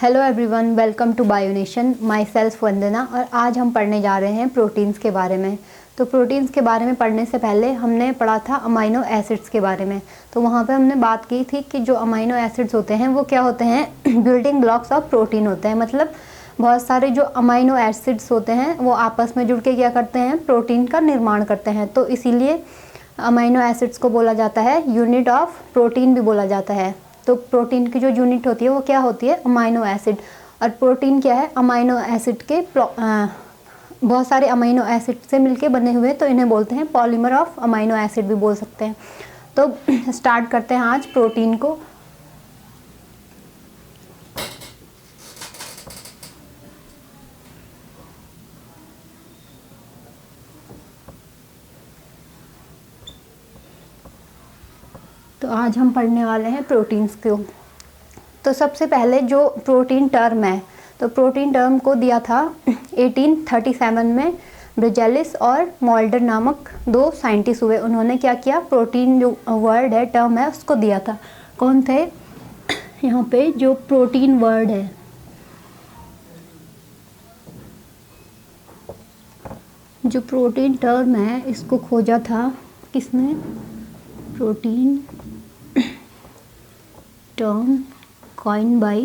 Hello everyone, welcome to Bionation. Myself Vandana. और आज हम पढ़ने जा रहे हैं प्रोटीन्स के बारे में। तो प्रोटीन्स के बारे में पढ़ने से पहले हमने पढ़ा था अमाइनो एसिड्स के बारे में। तो वहाँ पे हमने बात की थी कि जो अमाइनो एसिड्स होते हैं वो क्या होते हैं, बिल्डिंग ब्लॉक्स ऑफ प्रोटीन होते हैं। मतलब बहुत सारे जो अमाइनो एसिड्स होते हैं वो आपस में जुड़ के क्या करते हैं, प्रोटीन का निर्माण करते हैं। तो इसीलिए अमाइनो एसिड्स को बोला जाता है यूनिट ऑफ प्रोटीन भी बोला जाता है। तो प्रोटीन की जो यूनिट होती है वो क्या होती है, अमाइनो एसिड। और प्रोटीन क्या है, अमाइनो एसिड के बहुत सारे अमाइनो एसिड से मिलके बने हुए, तो इन्हें बोलते हैं पॉलीमर ऑफ अमाइनो एसिड भी बोल सकते हैं। तो स्टार्ट करते हैं आज प्रोटीन को। तो आज हम पढ़ने वाले हैं प्रोटीन्स को। तो सबसे पहले जो प्रोटीन टर्म है, तो प्रोटीन टर्म को दिया था 1837 में ब्रिजेलिस और मोल्डर नामक दो साइंटिस्ट हुए। उन्होंने क्या किया, प्रोटीन जो वर्ड है, टर्म है, उसको दिया था। कौन थे यहाँ पे, जो प्रोटीन वर्ड है, जो प्रोटीन टर्म है, इसको खोजा था किसने, protein term coined by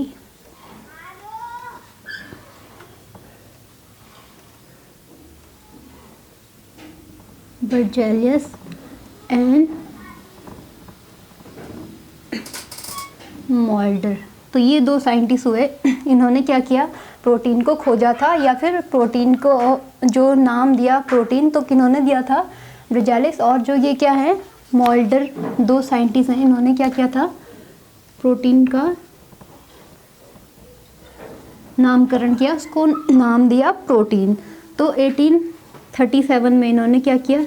Berzelius and moulder. तो ये दो साइंटिस्ट हुए। इन्होंने क्या किया, प्रोटीन को खोजा था, या फिर प्रोटीन को जो नाम दिया प्रोटीन, तो किन्होंने दिया था, बेर्जेलिस और जो ये क्या है, मोल्डर। दो साइंटिस्ट हैं, इन्होंने क्या किया था, प्रोटीन का नामकरण किया, उसको नाम दिया प्रोटीन। तो 1837 में इन्होंने क्या किया,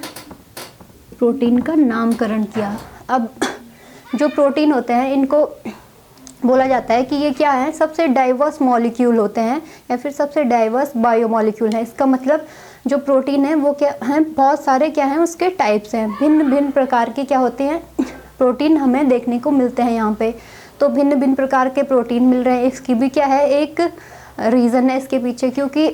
प्रोटीन का नामकरण किया। अब जो प्रोटीन होते हैं इनको बोला जाता है कि ये क्या है, सबसे डाइवर्स मॉलिक्यूल होते हैं, या फिर सबसे डाइवर्स बायोमॉलिक्यूल है। इसका मतलब जो प्रोटीन है वो क्या है, बहुत सारे क्या हैं, उसके टाइप्स हैं, भिन्न भिन्न प्रकार के क्या होते हैं, प्रोटीन हमें देखने को मिलते हैं यहाँ पे। तो भिन्न भिन्न प्रकार के प्रोटीन मिल रहे हैं। इसकी भी क्या है, एक रीज़न है इसके पीछे, क्योंकि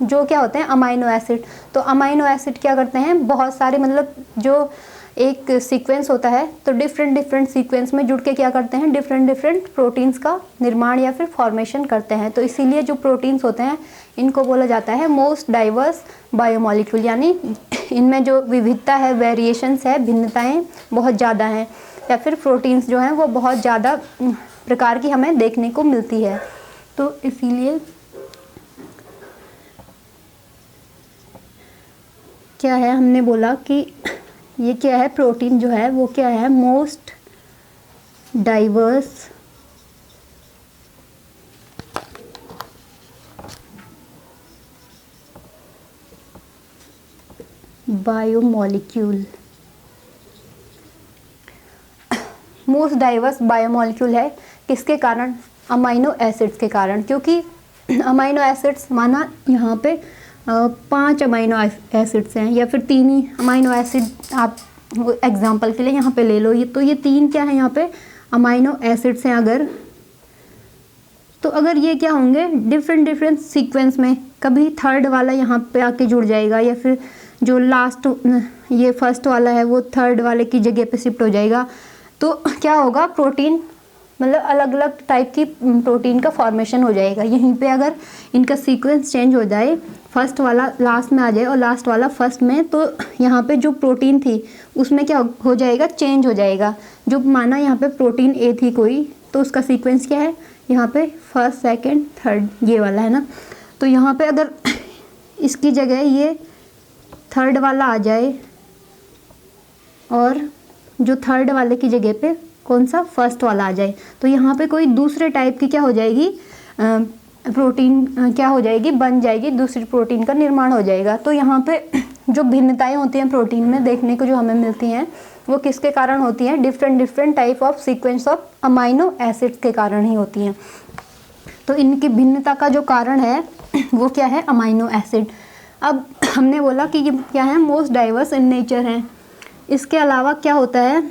जो क्या होते हैं अमाइनो एसिड, तो अमाइनो एसिड क्या करते हैं, बहुत सारे, मतलब जो एक सीक्वेंस होता है, तो डिफरेंट सीक्वेंस में जुड़ के क्या करते हैं, डिफरेंट प्रोटीन्स का निर्माण या फिर फॉर्मेशन करते हैं। तो इसीलिए जो प्रोटीन्स होते हैं इनको बोला जाता है मोस्ट डाइवर्स बायोमॉलिक्यूल, यानी इनमें जो विविधता है, वेरिएशंस है, भिन्नताएं बहुत ज़्यादा हैं, या फिर प्रोटीन्स जो हैं वो बहुत ज़्यादा प्रकार की हमें देखने को मिलती है। तो इसीलिए क्या है, हमने बोला कि ये क्या है, प्रोटीन जो है वो क्या है, most diverse biomolecule, most diverse biomolecule है। किसके कारण, अमाइनो एसिड्स के कारण। क्योंकि अमाइनो एसिड्स, माना यहाँ पे 5 अमाइनो एसिड्स हैं, या फिर 3 ही अमाइनो एसिड आप एग्जांपल के लिए यहाँ पे ले लो। ये तो ये 3 क्या है, यहाँ पे अमाइनो एसिड्स हैं। अगर ये क्या होंगे, डिफरेंट सीक्वेंस में, कभी थर्ड वाला यहाँ पे आके जुड़ जाएगा, या फिर जो लास्ट ये फर्स्ट वाला है वो थर्ड वाले की जगह पे शिफ्ट हो जाएगा। तो क्या होगा, प्रोटीन मतलब अलग अलग टाइप की प्रोटीन का फॉर्मेशन हो जाएगा। यहीं पे अगर इनका सीक्वेंस चेंज हो जाए, फर्स्ट वाला लास्ट में आ जाए और लास्ट वाला फर्स्ट में, तो यहाँ पे जो प्रोटीन थी उसमें क्या हो जाएगा, चेंज हो जाएगा। जो माना यहाँ पे प्रोटीन ए थी कोई, तो उसका सीक्वेंस क्या है, यहाँ पे फर्स्ट सेकंड थर्ड, ये वाला है ना। तो यहाँ पे अगर इसकी जगह ये थर्ड वाला आ जाए, और जो थर्ड वाले की जगह पे कौन सा, फर्स्ट वाला आ जाए, तो यहाँ पे कोई दूसरे टाइप की क्या हो जाएगी, प्रोटीन क्या हो जाएगी, बन जाएगी, दूसरी प्रोटीन का निर्माण हो जाएगा। तो यहाँ पे जो भिन्नताएं होती हैं प्रोटीन में देखने को जो हमें मिलती हैं, वो किसके कारण होती हैं, different type of sequence of amino acids के कारण ही होती हैं। तो इनकी भिन्नता का जो कारण है वो क्या है, अमाइनो एसिड। अब हमने बोला कि ये क्या है, मोस्ट डाइवर्स इन नेचर है। इसके अलावा क्या होता है,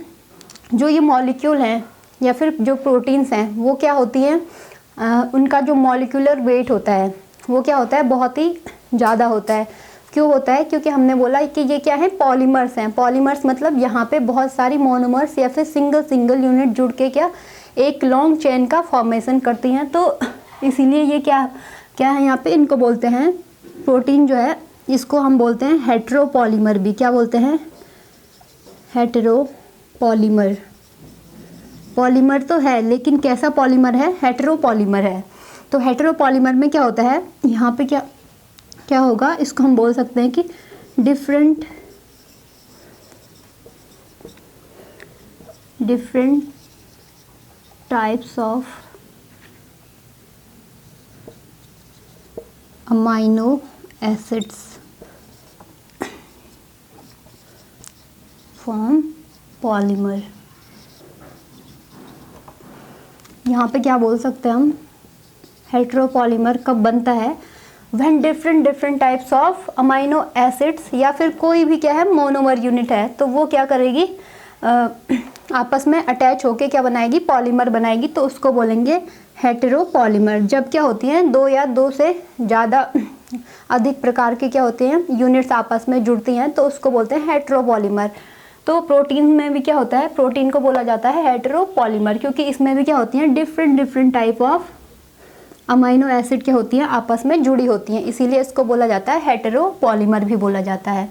जो ये मॉलिक्यूल हैं या फिर जो प्रोटीन्स हैं वो क्या होती हैं, उनका जो मॉलिक्यूलर वेट होता है वो क्या होता है, बहुत ही ज़्यादा होता है। क्यों होता है? क्योंकि हमने बोला कि ये क्या है, पॉलीमर्स हैं। पॉलीमर्स मतलब यहाँ पे बहुत सारी मोनोमर्स या फिर सिंगल यूनिट जुड़ के क्या एक लॉन्ग चेन का फॉर्मेशन करती हैं। तो इसीलिए ये क्या क्या है, यहाँ पे इनको बोलते हैं प्रोटीन जो है इसको हम बोलते हैं हेटेरोपॉलीमर भी। क्या बोलते हैं? हेटेरोपॉलीमर। पॉलीमर तो है लेकिन कैसा पॉलीमर है? हेटेरोपॉलीमर है। तो हेटेरोपॉलीमर में क्या होता है, यहाँ पे क्या क्या होगा, इसको हम बोल सकते हैं कि different types of amino acids form polymer. यहाँ पे क्या बोल सकते हैं हम, हेटेरोपॉलीमर कब बनता है? When different types of amino acids या फिर कोई भी क्या है मोनोमर यूनिट है तो वो क्या करेगी, आपस में अटैच होके क्या बनाएगी, पॉलीमर बनाएगी। तो उसको बोलेंगे हेटेरोपॉलीमर। जब क्या होती हैं, दो या दो से ज़्यादा अधिक प्रकार के क्या होते हैं यूनिट्स आपस में जुड़ती हैं तो उसको बोलते हैं हेटेरोपॉलीमर। तो प्रोटीन में भी क्या होता है, प्रोटीन को बोला जाता है हेटेरोपॉलीमर क्योंकि इसमें भी क्या होती हैं different type of amino acid क्या होती हैं आपस में जुड़ी होती हैं, इसीलिए इसको बोला जाता है हेटेरोपॉलीमर भी बोला जाता है।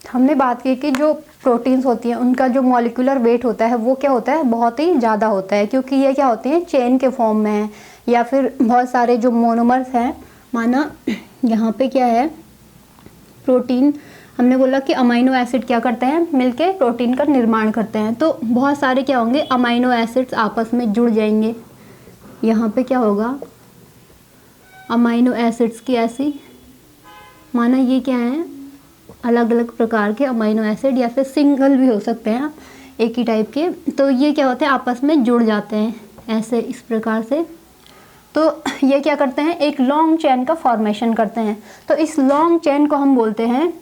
हमने बात की कि जो प्रोटीन्स होती हैं उनका जो मॉलिक्यूलर वेट होता है वो क्या होता है, बहुत ही ज़्यादा होता है क्योंकि ये क्या होते हैं चेन के फॉर्म में है या फिर बहुत सारे जो मोनोमर्स हैं। माना यहाँ पे क्या है, प्रोटीन, हमने बोला कि अमाइनो एसिड क्या करते हैं, मिलके प्रोटीन का निर्माण करते हैं। तो बहुत सारे क्या होंगे अमाइनो एसिड्स आपस में जुड़ जाएंगे। यहाँ पे क्या होगा, अमाइनो एसिड्स की ऐसी, माना ये क्या है, अलग अलग प्रकार के अमाइनो एसिड या फिर सिंगल भी हो सकते हैं एक ही टाइप के। तो ये क्या होते हैं आपस में जुड़ जाते हैं ऐसे इस प्रकार से। तो ये क्या करते हैं, एक लॉन्ग चेन का फॉर्मेशन करते हैं। तो इस लॉन्ग चेन को हम बोलते हैं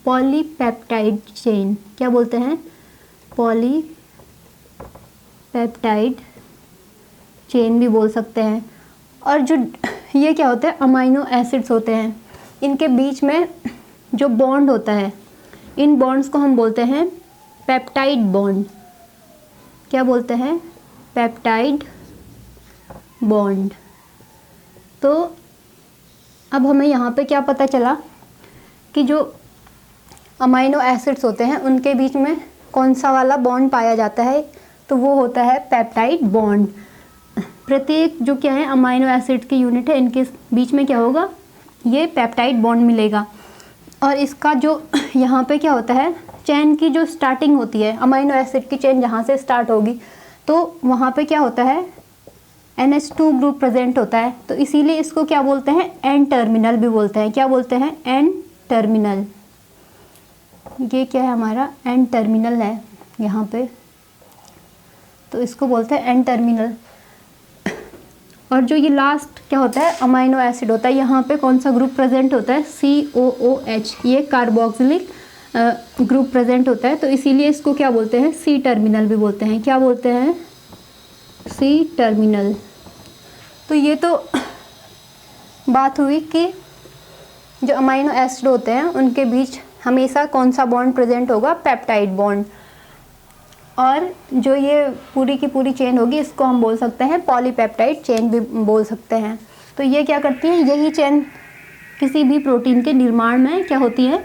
पॉलीपेप्टाइड चेन। क्या बोलते हैं? पॉलीपेप्टाइड चेन भी बोल सकते हैं। और जो ये क्या होते हैं अमाइनो एसिड्स होते हैं, इनके बीच में जो बॉन्ड होता है, इन बॉन्ड्स को हम बोलते हैं पेप्टाइड बॉन्ड। क्या बोलते हैं? Peptide bond. तो अब हमें यहाँ पे क्या पता चला कि जो अमाइनो एसिड्स होते हैं उनके बीच में कौन सा वाला बॉन्ड पाया जाता है, तो वो होता है पेप्टाइड बॉन्ड। प्रत्येक जो क्या है अमाइनो एसिड की यूनिट है इनके बीच में क्या होगा, ये पेप्टाइड बॉन्ड मिलेगा। और इसका जो यहाँ पे क्या होता है, चेन की जो स्टार्टिंग होती है, अमाइनो एसिड की चेन जहाँ से स्टार्ट होगी तो वहाँ पे क्या होता है NH2 ग्रुप प्रेजेंट होता है। तो इसीलिए इसको क्या बोलते हैं, एन टर्मिनल भी बोलते हैं। क्या बोलते हैं? N terminal. ये क्या है हमारा एन टर्मिनल है यहाँ पे, तो इसको बोलते हैं एन टर्मिनल। और जो ये लास्ट क्या होता है अमाइनो एसिड होता है, यहाँ पे कौन सा ग्रुप प्रेजेंट होता है, COOH। ये कार्बोक्सिलिक ग्रुप प्रेजेंट होता है तो इसीलिए इसको क्या बोलते हैं, C टर्मिनल भी बोलते हैं। क्या बोलते हैं? C terminal. तो ये तो बात हुई कि जो अमाइनो एसिड होते हैं उनके बीच हमेशा कौन सा बॉन्ड प्रेजेंट होगा, पेप्टाइड बॉन्ड। और जो ये पूरी की पूरी चेन होगी इसको हम बोल सकते हैं पॉलीपेप्टाइड चेन भी बोल सकते हैं। तो ये क्या करती है, यही चेन किसी भी प्रोटीन के निर्माण में क्या होती है,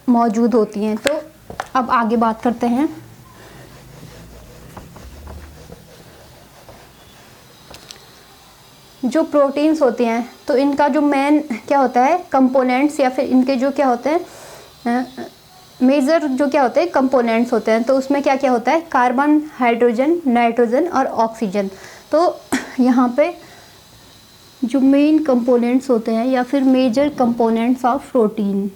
मौजूद होती हैं। तो अब आगे बात करते हैं। जो प्रोटीन्स होते हैं तो इनका जो मेन क्या होता है कंपोनेंट्स या फिर इनके जो क्या होते हैं मेजर जो क्या होते हैं कंपोनेंट्स होते हैं। तो उसमें क्या क्या होता है, कार्बन, हाइड्रोजन, नाइट्रोजन और ऑक्सीजन। तो यहाँ पे जो मेन कंपोनेंट्स होते हैं या फिर मेजर कंपोनेंट्स ऑफ प्रोटीन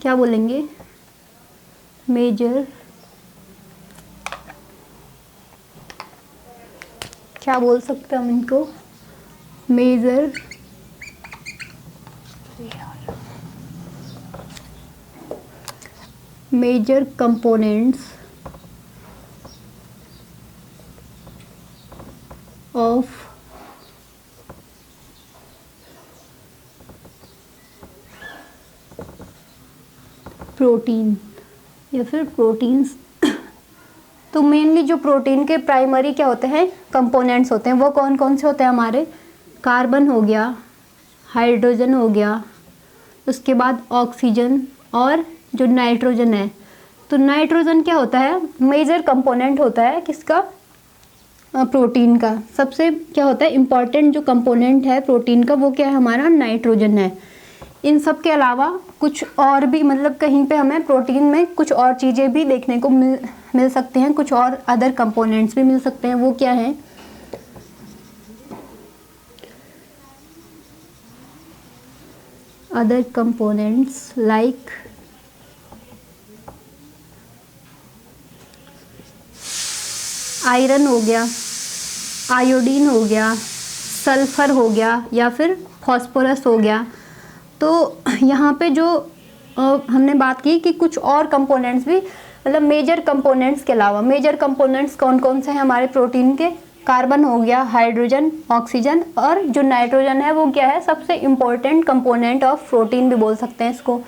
क्या बोलेंगे, मेजर क्या बोल सकते हैं हम इनको, मेजर कंपोनेंट्स ऑफ प्रोटीन या फिर प्रोटीन्स। तो मेनली जो प्रोटीन के प्राइमरी क्या होते हैं, कंपोनेंट्स होते हैं, वो कौन कौन से होते हैं हमारे, कार्बन हो गया, हाइड्रोजन हो गया, उसके बाद ऑक्सीजन और जो नाइट्रोजन है। तो नाइट्रोजन क्या होता है, मेजर कंपोनेंट होता है किसका, प्रोटीन का। सबसे क्या होता है इम्पॉर्टेंट जो कंपोनेंट है प्रोटीन का, वो क्या है हमारा, नाइट्रोजन है। इन सब के अलावा कुछ और भी, मतलब कहीं पे हमें प्रोटीन में कुछ और चीज़ें भी देखने को मिल सकते हैं, कुछ और अदर कंपोनेंट्स भी मिल सकते हैं। वो क्या है, अदर कंपोनेंट्स लाइक आयरन हो गया, आयोडीन हो गया, सल्फर हो गया या फिर फास्फोरस हो गया। तो यहाँ पे जो हमने बात की कि कुछ और कंपोनेंट्स भी, मतलब मेजर कंपोनेंट्स के अलावा, मेजर कंपोनेंट्स कौन कौन से हैं हमारे प्रोटीन के, कार्बन हो गया, हाइड्रोजन, ऑक्सीजन और जो नाइट्रोजन है वो क्या है, सबसे इम्पोर्टेंट कंपोनेंट ऑफ प्रोटीन भी बोल सकते हैं इसको।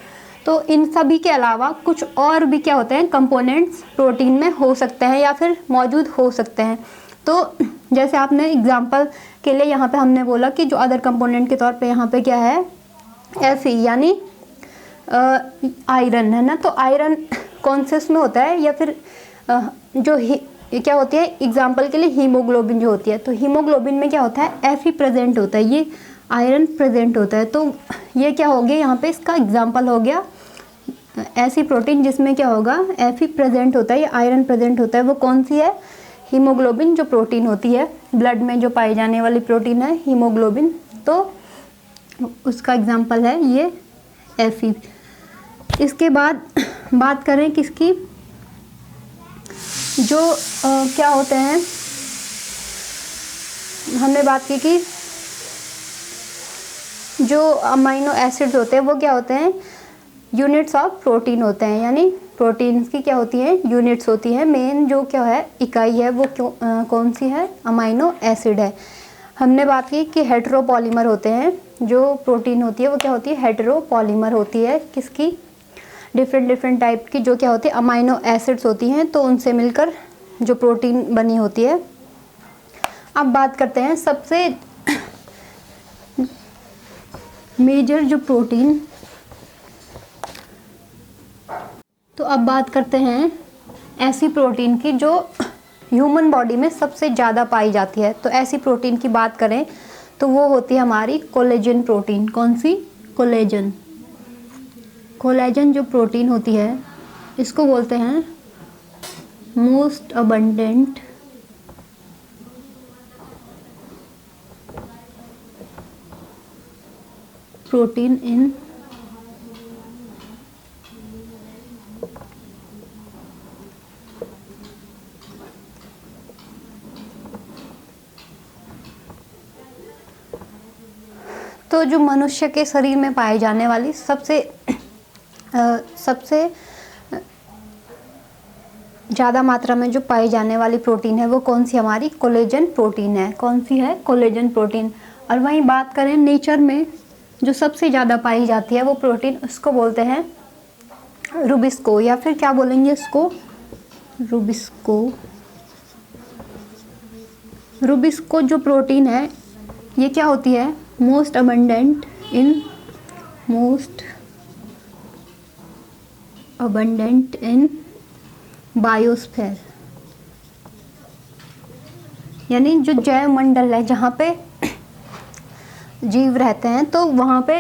तो इन सभी के अलावा कुछ और भी क्या होते हैं कंपोनेंट्स प्रोटीन में हो सकते हैं या फिर मौजूद हो सकते हैं। तो जैसे आपने एग्जांपल के लिए यहाँ पे हमने बोला कि जो अदर कंपोनेंट के तौर पे यहाँ पे क्या है, Fe यानी आयरन है ना। तो आयरन कौन से उसमें होता है, या फिर जो क्या होती है, एग्जांपल के लिए हीमोग्लोबिन जो होती है, तो हीमोग्लोबिन में क्या होता है, Fe प्रेजेंट होता है, ये आयरन प्रेजेंट होता है। तो ये क्या हो गया यहाँ पे, इसका एग्जांपल हो गया ऐसी प्रोटीन जिसमें क्या होगा, Fe प्रेजेंट होता है या आयरन प्रेजेंट होता है। वो कौन सी है, हीमोग्लोबिन जो प्रोटीन होती है, ब्लड में जो पाई जाने वाली प्रोटीन है हीमोग्लोबिन, तो उसका एग्जांपल है ये Fe। इसके बाद बात करें किसकी, जो क्या होते हैं, हमने बात की कि जो अमाइनो एसिड्स होते हैं वो क्या होते हैं, यूनिट्स ऑफ प्रोटीन होते हैं, यानी प्रोटीन्स की क्या होती है, यूनिट्स होती है। मेन जो क्या है इकाई है वो कौन सी है, अमाइनो एसिड है। हमने बात की कि हेटेरोपॉलीमर होते हैं, जो प्रोटीन होती है वो क्या होती है, हेटेरोपॉलीमर होती है, किसकी, डिफरेंट टाइप की जो क्या होती है अमाइनो एसिड्स होती हैं, तो उनसे मिलकर जो प्रोटीन बनी होती है। अब बात करते हैं सबसे मेजर जो प्रोटीन, तो अब बात करते हैं ऐसी प्रोटीन की जो ह्यूमन बॉडी में सबसे ज़्यादा पाई जाती है। तो ऐसी प्रोटीन की बात करें तो वो होती है हमारी कोलेजन प्रोटीन। कौन सी, कोलेजन। कोलेजन जो प्रोटीन होती है इसको बोलते हैं मोस्ट अबंडेंट प्रोटीन इन तो जो मनुष्य के शरीर में पाए जाने वाली सबसे ज़्यादा मात्रा में जो पाई जाने वाली प्रोटीन है वो कौन सी, हमारी कोलेजन प्रोटीन है। कौन सी है, कोलेजन प्रोटीन। और वहीं बात करें नेचर में जो सबसे ज़्यादा पाई जाती है वो प्रोटीन, उसको बोलते हैं रूबिस्को, या फिर क्या बोलेंगे इसको, रूबिस्को। रूबिस्को जो प्रोटीन है ये क्या होती है, मोस्ट अबंडेंट इन बायोस्फीयर, यानी जो जैव मंडल है जहाँ पे जीव रहते हैं, तो वहाँ पे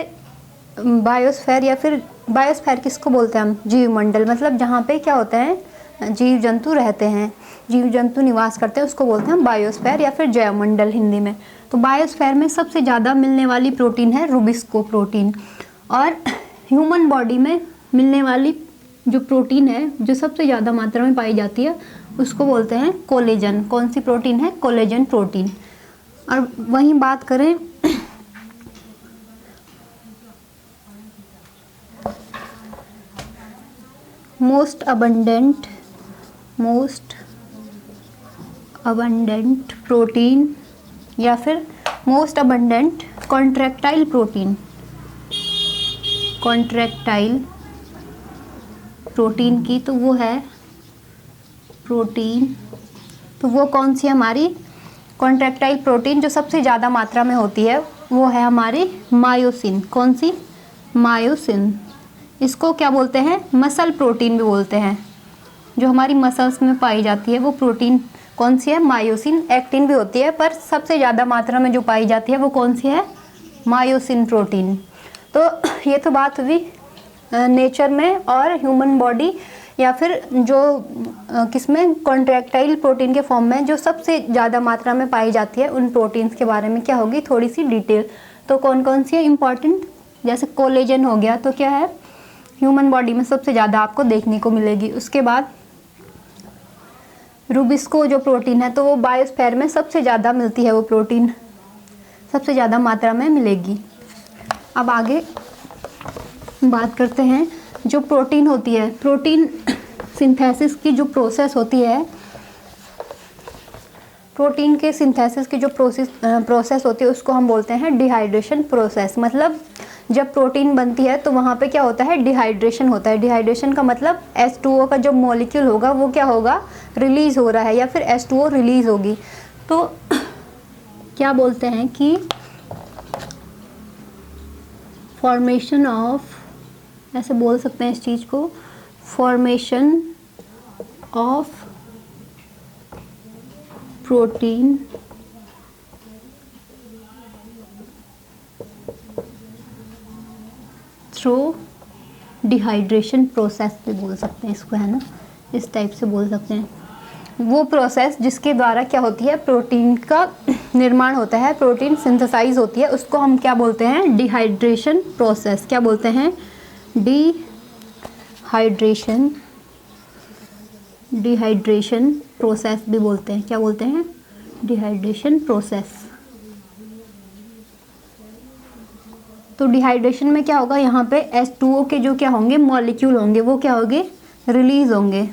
बायोस्फीयर, या फिर बायोस्फीयर किसको बोलते हैं हम, जीव मंडल, मतलब जहाँ पे क्या होते हैं जीव जंतु रहते हैं, जीव जंतु निवास करते हैं, उसको बोलते हैं बायोस्फीयर या फिर जैव मंडल हिंदी में। तो बायोस्फीयर में सबसे ज़्यादा मिलने वाली प्रोटीन है रूबिस्को प्रोटीन। और ह्यूमन बॉडी में मिलने वाली जो प्रोटीन है जो सबसे ज़्यादा मात्रा में पाई जाती है उसको बोलते हैं कोलेजन। कौन सी प्रोटीन है, कोलेजन प्रोटीन। और वहीं बात करें मोस्ट अबंडेंट प्रोटीन या फिर मोस्ट अबंडेंट कॉन्ट्रैक्टाइल प्रोटीन की, तो वो है प्रोटीन, तो वो कौन सी हमारी कॉन्ट्रैक्टाइल प्रोटीन जो सबसे ज़्यादा मात्रा में होती है वो है हमारी मायोसिन। कौन सी? मायोसिन। इसको क्या बोलते हैं? मसल प्रोटीन भी बोलते हैं। जो हमारी मसल्स में पाई जाती है वो प्रोटीन कौन सी है? मायोसिन। एक्टिन भी होती है पर सबसे ज़्यादा मात्रा में जो पाई जाती है वो कौन सी है? Myosin protein. तो ये तो बात हुई नेचर में और ह्यूमन बॉडी या फिर जो किसमें कॉन्ट्रैक्टाइल प्रोटीन के फॉर्म में जो सबसे ज़्यादा मात्रा में पाई जाती है उन प्रोटीन्स के बारे में क्या होगी? थोड़ी सी डिटेल। तो कौन कौन सी है इम्पॉर्टेंट? जैसे कोलेजन हो गया, तो क्या है? ह्यूमन बॉडी में सबसे ज़्यादा आपको देखने को मिलेगी। उसके बाद रूबिस्को जो प्रोटीन है तो वो बायोस्फीयर में सबसे ज़्यादा मिलती है, वो प्रोटीन सबसे ज़्यादा मात्रा में मिलेगी। अब आगे बात करते हैं जो प्रोटीन होती है, प्रोटीन सिंथेसिस की जो प्रोसेस होती है, प्रोटीन के सिंथेसिस की जो प्रोसेस होती है उसको हम बोलते हैं डिहाइड्रेशन प्रोसेस। मतलब जब प्रोटीन बनती है तो वहाँ पे क्या होता है? डिहाइड्रेशन होता है। डिहाइड्रेशन का मतलब H2O का जो मॉलिक्यूल होगा वो क्या होगा? रिलीज़ हो रहा है या फिर H2O रिलीज़ होगी। तो क्या बोलते हैं कि फॉर्मेशन ऑफ, ऐसे बोल सकते हैं इस चीज़ को, formation of protein through dehydration process भी बोल सकते हैं इसको, है ना? इस टाइप से बोल सकते हैं। वो प्रोसेस जिसके द्वारा क्या होती है? प्रोटीन का निर्माण होता है, प्रोटीन सिंथेसाइज होती है, उसको हम क्या बोलते हैं? Dehydration process. क्या बोलते हैं? डिहाइड्रेशन प्रोसेस भी बोलते हैं। क्या बोलते हैं? Dehydration process. तो डिहाइड्रेशन में क्या होगा? यहाँ पे H2O के जो क्या होंगे? मॉलिक्यूल होंगे, वो क्या होंगे? रिलीज होंगे।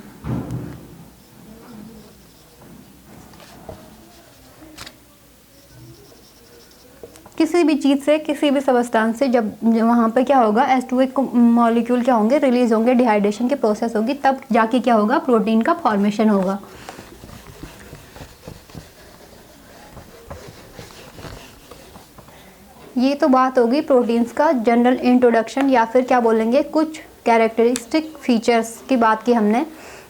किसी भी चीज़ से, किसी भी सबस्टांस से जब वहाँ पे क्या होगा? H2O मॉलिक्यूल क्या होंगे? रिलीज होंगे, डिहाइड्रेशन की प्रोसेस होगी, तब जाके क्या होगा? प्रोटीन का फॉर्मेशन होगा। ये तो बात होगी प्रोटीन्स का जनरल इंट्रोडक्शन या फिर क्या बोलेंगे, कुछ कैरेक्टरिस्टिक फीचर्स की बात की हमने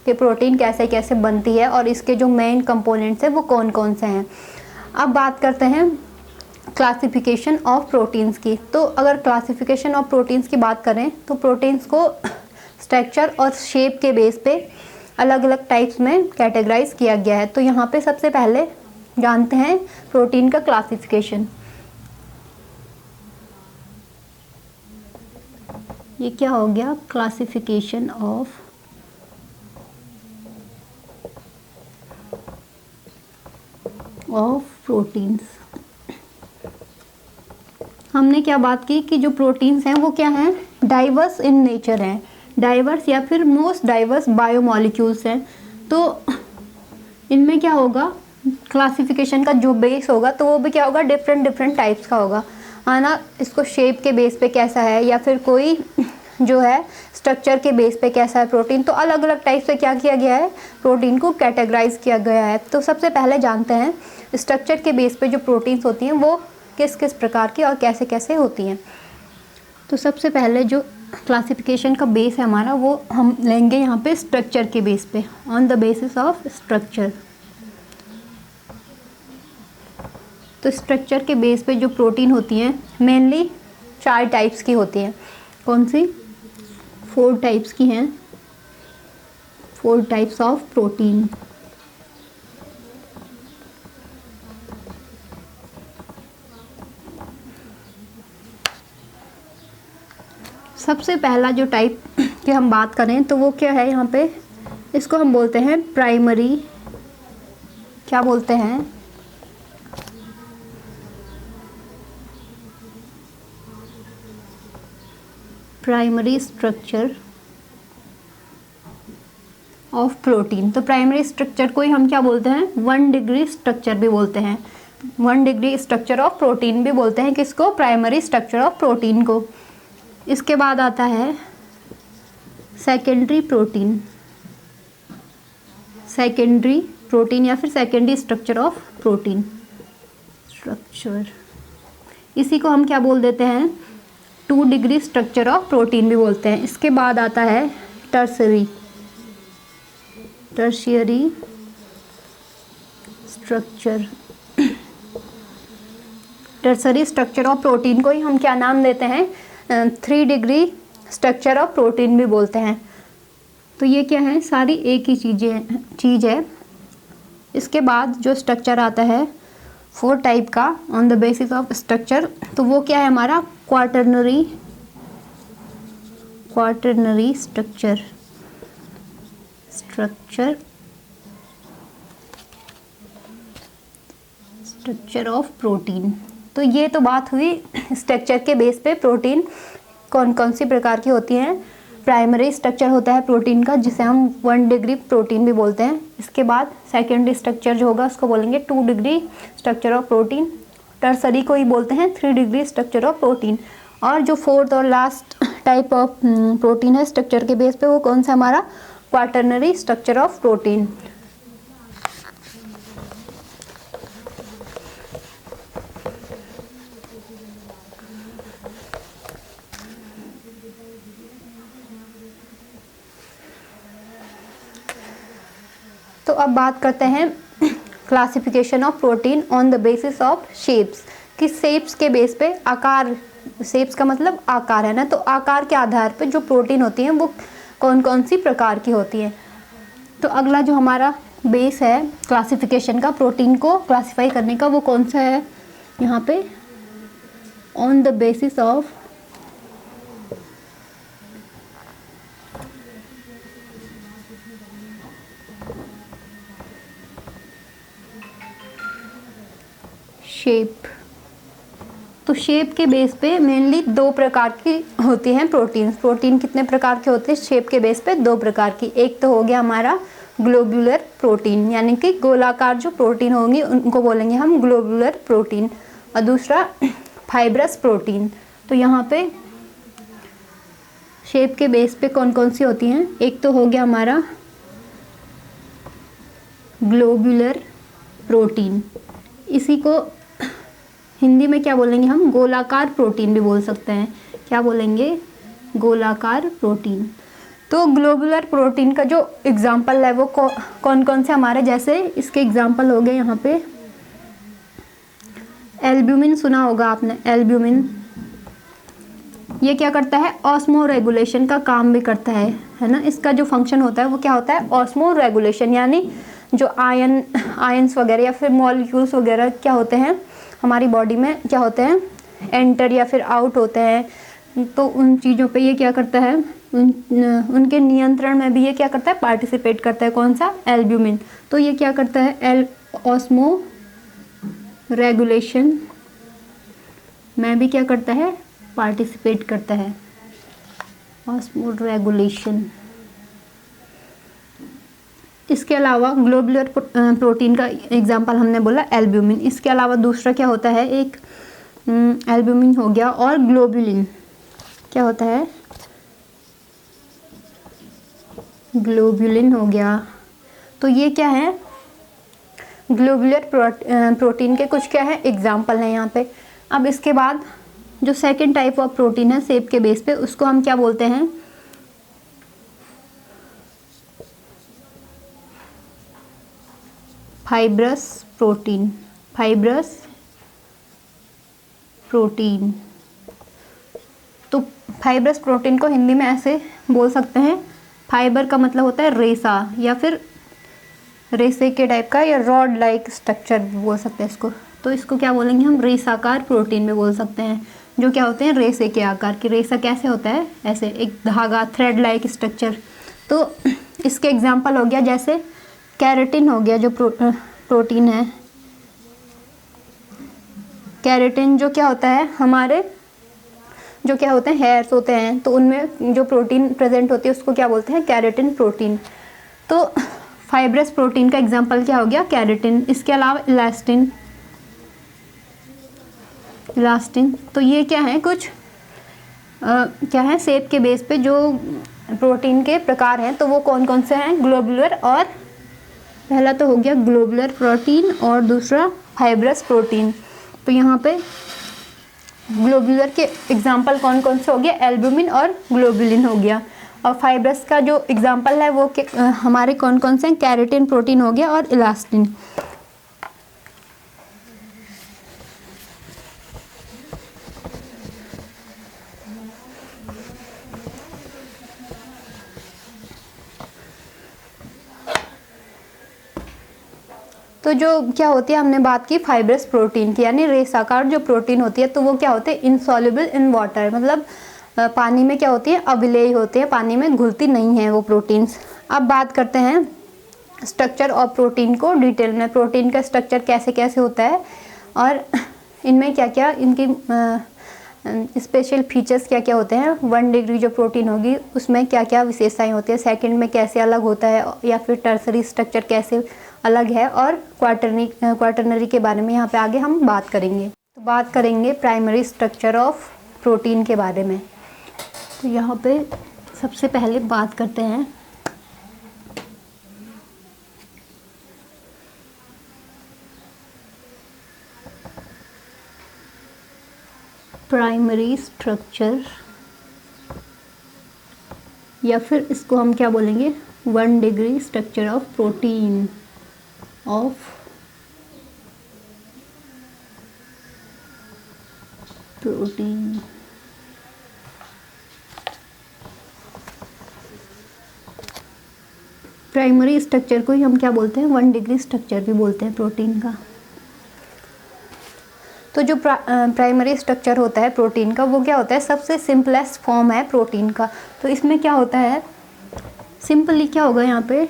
कि प्रोटीन कैसे कैसे बनती है और इसके जो मेन कंपोनेंट्स हैं वो कौन कौन से हैं। अब बात करते हैं क्लासिफिकेशन ऑफ प्रोटीन्स की। तो अगर क्लासिफिकेशन ऑफ प्रोटीन्स की बात करें तो प्रोटीन्स को स्ट्रक्चर और शेप के बेस पे अलग अलग टाइप्स में कैटेगराइज किया गया है। तो यहाँ पे सबसे पहले जानते हैं प्रोटीन का क्लासिफिकेशन। ये क्या हो गया? Classification of proteins. हमने क्या बात की कि जो प्रोटीन्स हैं वो क्या हैं? डाइवर्स इन नेचर हैं, डाइवर्स या फिर मोस्ट डाइवर्स बायोमॉलिक्यूल्स हैं। तो इनमें क्या होगा? क्लासिफिकेशन का जो बेस होगा तो वो भी क्या होगा? डिफरेंट टाइप्स का होगा, है ना? इसको शेप के बेस पे कैसा है या फिर कोई जो है स्ट्रक्चर के बेस पे कैसा है प्रोटीन। तो अलग अलग टाइप से क्या किया गया है? प्रोटीन को कैटेगराइज किया गया है। तो सबसे पहले जानते हैं स्ट्रक्चर के बेस पे जो प्रोटीन्स होती हैं वो किस किस प्रकार की और कैसे कैसे होती हैं। तो सबसे पहले जो क्लासिफिकेशन का बेस है हमारा वो हम लेंगे यहाँ पे स्ट्रक्चर के बेस पे, on the basis of structure. तो स्ट्रक्चर के बेस पे जो प्रोटीन होती हैं मेनली 4 टाइप्स की होती हैं। कौन सी? 4 टाइप्स की हैं, 4 टाइप्स ऑफ प्रोटीन। सबसे पहला जो टाइप की हम बात करें तो वो क्या है? यहाँ पे इसको हम बोलते हैं प्राइमरी, क्या बोलते हैं? Primary structure of protein. तो प्राइमरी स्ट्रक्चर को ही हम क्या बोलते हैं, 1 डिग्री स्ट्रक्चर भी बोलते हैं, 1 डिग्री स्ट्रक्चर ऑफ प्रोटीन भी बोलते हैं। किसको, प्राइमरी स्ट्रक्चर ऑफ प्रोटीन को। इसके बाद आता है सेकेंडरी प्रोटीन, सेकेंडरी प्रोटीन या फिर secondary structure of protein structure. इसी को हम क्या बोल देते हैं, 2 डिग्री स्ट्रक्चर ऑफ प्रोटीन भी बोलते हैं। इसके बाद आता है tertiary, tertiary structure. Tertiary structure of protein को ही हम क्या नाम देते हैं, 3 डिग्री स्ट्रक्चर ऑफ प्रोटीन भी बोलते हैं। तो ये क्या है, सारी एक ही चीज़ है। इसके बाद जो स्ट्रक्चर आता है 4 टाइप का on the basis of structure, तो वो क्या है हमारा, क्वाटरनरी स्ट्रक्चर ऑफ प्रोटीन। तो ये तो बात हुई स्ट्रक्चर के बेस पे प्रोटीन कौन कौन सी प्रकार की होती हैं। प्राइमरी स्ट्रक्चर होता है प्रोटीन का, जिसे हम 1 डिग्री प्रोटीन भी बोलते हैं। इसके बाद सेकेंडरी स्ट्रक्चर जो होगा उसको बोलेंगे 2 degree structure of protein. Tertiary को ही बोलते हैं 3 डिग्री स्ट्रक्चर ऑफ प्रोटीन। और जो 4th और लास्ट टाइप ऑफ प्रोटीन है स्ट्रक्चर के बेस पे, वो कौन सा हमारा, क्वाटरनरी स्ट्रक्चर ऑफ प्रोटीन। तो अब बात करते हैं classification of protein on the basis of shapes, कि शेप्स के बेस पे, आकार, शेप्स का मतलब आकार है ना, तो आकार के आधार पे जो प्रोटीन होती हैं वो कौन कौन सी प्रकार की होती हैं। तो अगला जो हमारा बेस है क्लासिफिकेशन का, प्रोटीन को क्लासिफाई करने का, वो कौन सा है यहाँ पे, on the basis of shape. तो शेप के बेस पे मेनली 2 प्रकार की होती हैं प्रोटीन। प्रोटीन कितने प्रकार के होते हैं शेप के बेस पे, 2 प्रकार की। एक तो हो गया हमारा ग्लोब्यूलर प्रोटीन, यानी कि गोलाकार जो प्रोटीन होंगी उनको बोलेंगे हम ग्लोब्यूलर प्रोटीन। और दूसरा फाइब्रस प्रोटीन। तो यहाँ पे शेप के बेस पे कौन कौन सी होती हैं, एक तो हो गया हमारा ग्लोब्यूलर प्रोटीन, इसी को हिंदी में क्या बोलेंगे हम, गोलाकार प्रोटीन भी बोल सकते हैं। क्या बोलेंगे, गोलाकार प्रोटीन। तो ग्लोबुलर प्रोटीन का जो एग्जाम्पल है वो कौन कौन से हमारे, जैसे इसके एग्जाम्पल हो गए यहाँ पे एल्ब्यूमिन, सुना होगा आपने एल्ब्यूमिन। ये क्या करता है, ऑस्मो रेगुलेशन का काम भी करता है ना। इसका जो फंक्शन होता है वो क्या होता है, ऑस्मो रेगुलेशन, यानी जो आयंस वगैरह या फिर मॉलिक्यूल्स वगैरह क्या होते हैं हमारी बॉडी में, क्या होते हैं, एंटर या फिर आउट होते हैं। तो उन चीज़ों पे ये क्या करता है, उनके नियंत्रण में भी ये क्या करता है, पार्टिसिपेट करता है। कौन सा, एल्ब्यूमिन। तो ये क्या करता है, ऑस्मो रेगुलेशन में भी क्या करता है, पार्टिसिपेट करता है, ऑस्मो रेगुलेशन। इसके अलावा ग्लोबुलर प्रोटीन का एग्जांपल हमने बोला एल्ब्यूमिन। इसके अलावा दूसरा क्या होता है, एक एल्ब्यूमिन हो गया, और ग्लोबुलिन क्या होता है, ग्लोबुलिन हो गया। तो ये क्या है, ग्लोबुलर प्रोटीन के कुछ क्या है एग्जाम्पल हैं यहाँ पे। अब इसके बाद जो सेकंड टाइप ऑफ प्रोटीन है शेप के बेस पे, उसको हम क्या बोलते हैं, फाइब्रस प्रोटीन। Fibrous protein. तो फाइब्रस प्रोटीन को हिंदी में ऐसे बोल सकते हैं, फाइबर का मतलब होता है रेसा या फिर रेसे के टाइप का, या रॉड लाइक स्ट्रक्चर भी बोल सकते हैं इसको। तो इसको क्या बोलेंगे हम, रेसाकार प्रोटीन भी बोल सकते हैं, जो क्या होते हैं रेसे के आकार की। रेसा कैसे होता है, ऐसे एक धागा, थ्रेड लाइक स्ट्रक्चर। तो इसके एग्जाम्पल हो गया जैसे कैरेटिन हो गया, जो प्रोटीन है कैरेटिन, जो क्या होता है हमारे जो क्या होते हैं, हेयर्स होते हैं, तो उनमें जो प्रोटीन प्रेजेंट होती है उसको क्या बोलते हैं, केराटिन प्रोटीन। तो फाइब्रस प्रोटीन का एग्जांपल क्या हो गया, केराटिन। इसके अलावा इलास्टिन, इलास्टिन तो ये क्या है, कुछ क्या है, शेप के बेस पे जो प्रोटीन के प्रकार हैं, तो वो कौन कौन से हैं, ग्लोबुलर, और पहला तो हो गया ग्लोबुलर प्रोटीन और दूसरा फाइब्रस प्रोटीन। तो यहाँ पे ग्लोबुलर के एग्जाम्पल कौन कौन से हो गया, एल्बुमिन और ग्लोबुलिन हो गया। और फाइब्रस का जो एग्जाम्पल है वो हमारे कौन कौन से हैं, केराटिन प्रोटीन हो गया और इलास्टिन। तो जो क्या होती है, हमने बात की फाइब्रस प्रोटीन की, यानी रेसाकार जो प्रोटीन होती है, तो वो क्या होते हैं, इनसॉल्युबल इन वाटर, मतलब पानी में क्या होती है, अविलेय होते हैं, पानी में घुलती नहीं है वो प्रोटीन्स। अब बात करते हैं स्ट्रक्चर ऑफ प्रोटीन को डिटेल में, प्रोटीन का स्ट्रक्चर कैसे कैसे होता है और इनमें क्या क्या इनकी स्पेशल फीचर्स क्या क्या होते हैं। 1 डिग्री जो प्रोटीन होगी उसमें क्या क्या विशेषताएं होती है, सेकंड में कैसे अलग होता है, या फिर टर्सरी स्ट्रक्चर कैसे अलग है, और क्वाटरनरी के बारे में यहाँ पे आगे हम बात करेंगे। तो बात करेंगे प्राइमरी स्ट्रक्चर ऑफ प्रोटीन के बारे में। तो यहाँ पे सबसे पहले बात करते हैं प्राइमरी स्ट्रक्चर, या फिर इसको हम क्या बोलेंगे, 1 degree structure of protein primary structure को ही हम क्या बोलते हैं, 1 डिग्री स्ट्रक्चर भी बोलते हैं प्रोटीन का। तो जो प्राइमरी स्ट्रक्चर होता है प्रोटीन का, वो क्या होता है, सबसे सिंपलेस्ट फॉर्म है प्रोटीन का। तो इसमें क्या होता है, सिंपली क्या होगा, यहाँ पे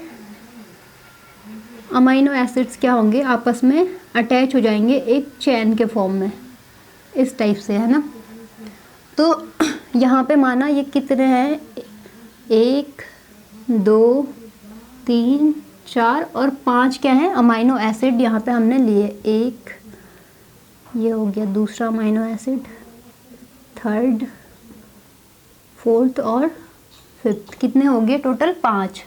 अमीनो एसिड्स क्या होंगे, आपस में अटैच हो जाएंगे एक चेन के फॉर्म में, इस टाइप से, है ना। तो यहाँ पे माना ये कितने हैं, 1 2 3 4 और 5 क्या है, अमीनो एसिड यहाँ पे हमने लिए। एक ये हो गया दूसरा अमीनो एसिड, थर्ड, फोर्थ और फिफ्थ, कितने हो गए टोटल, 5।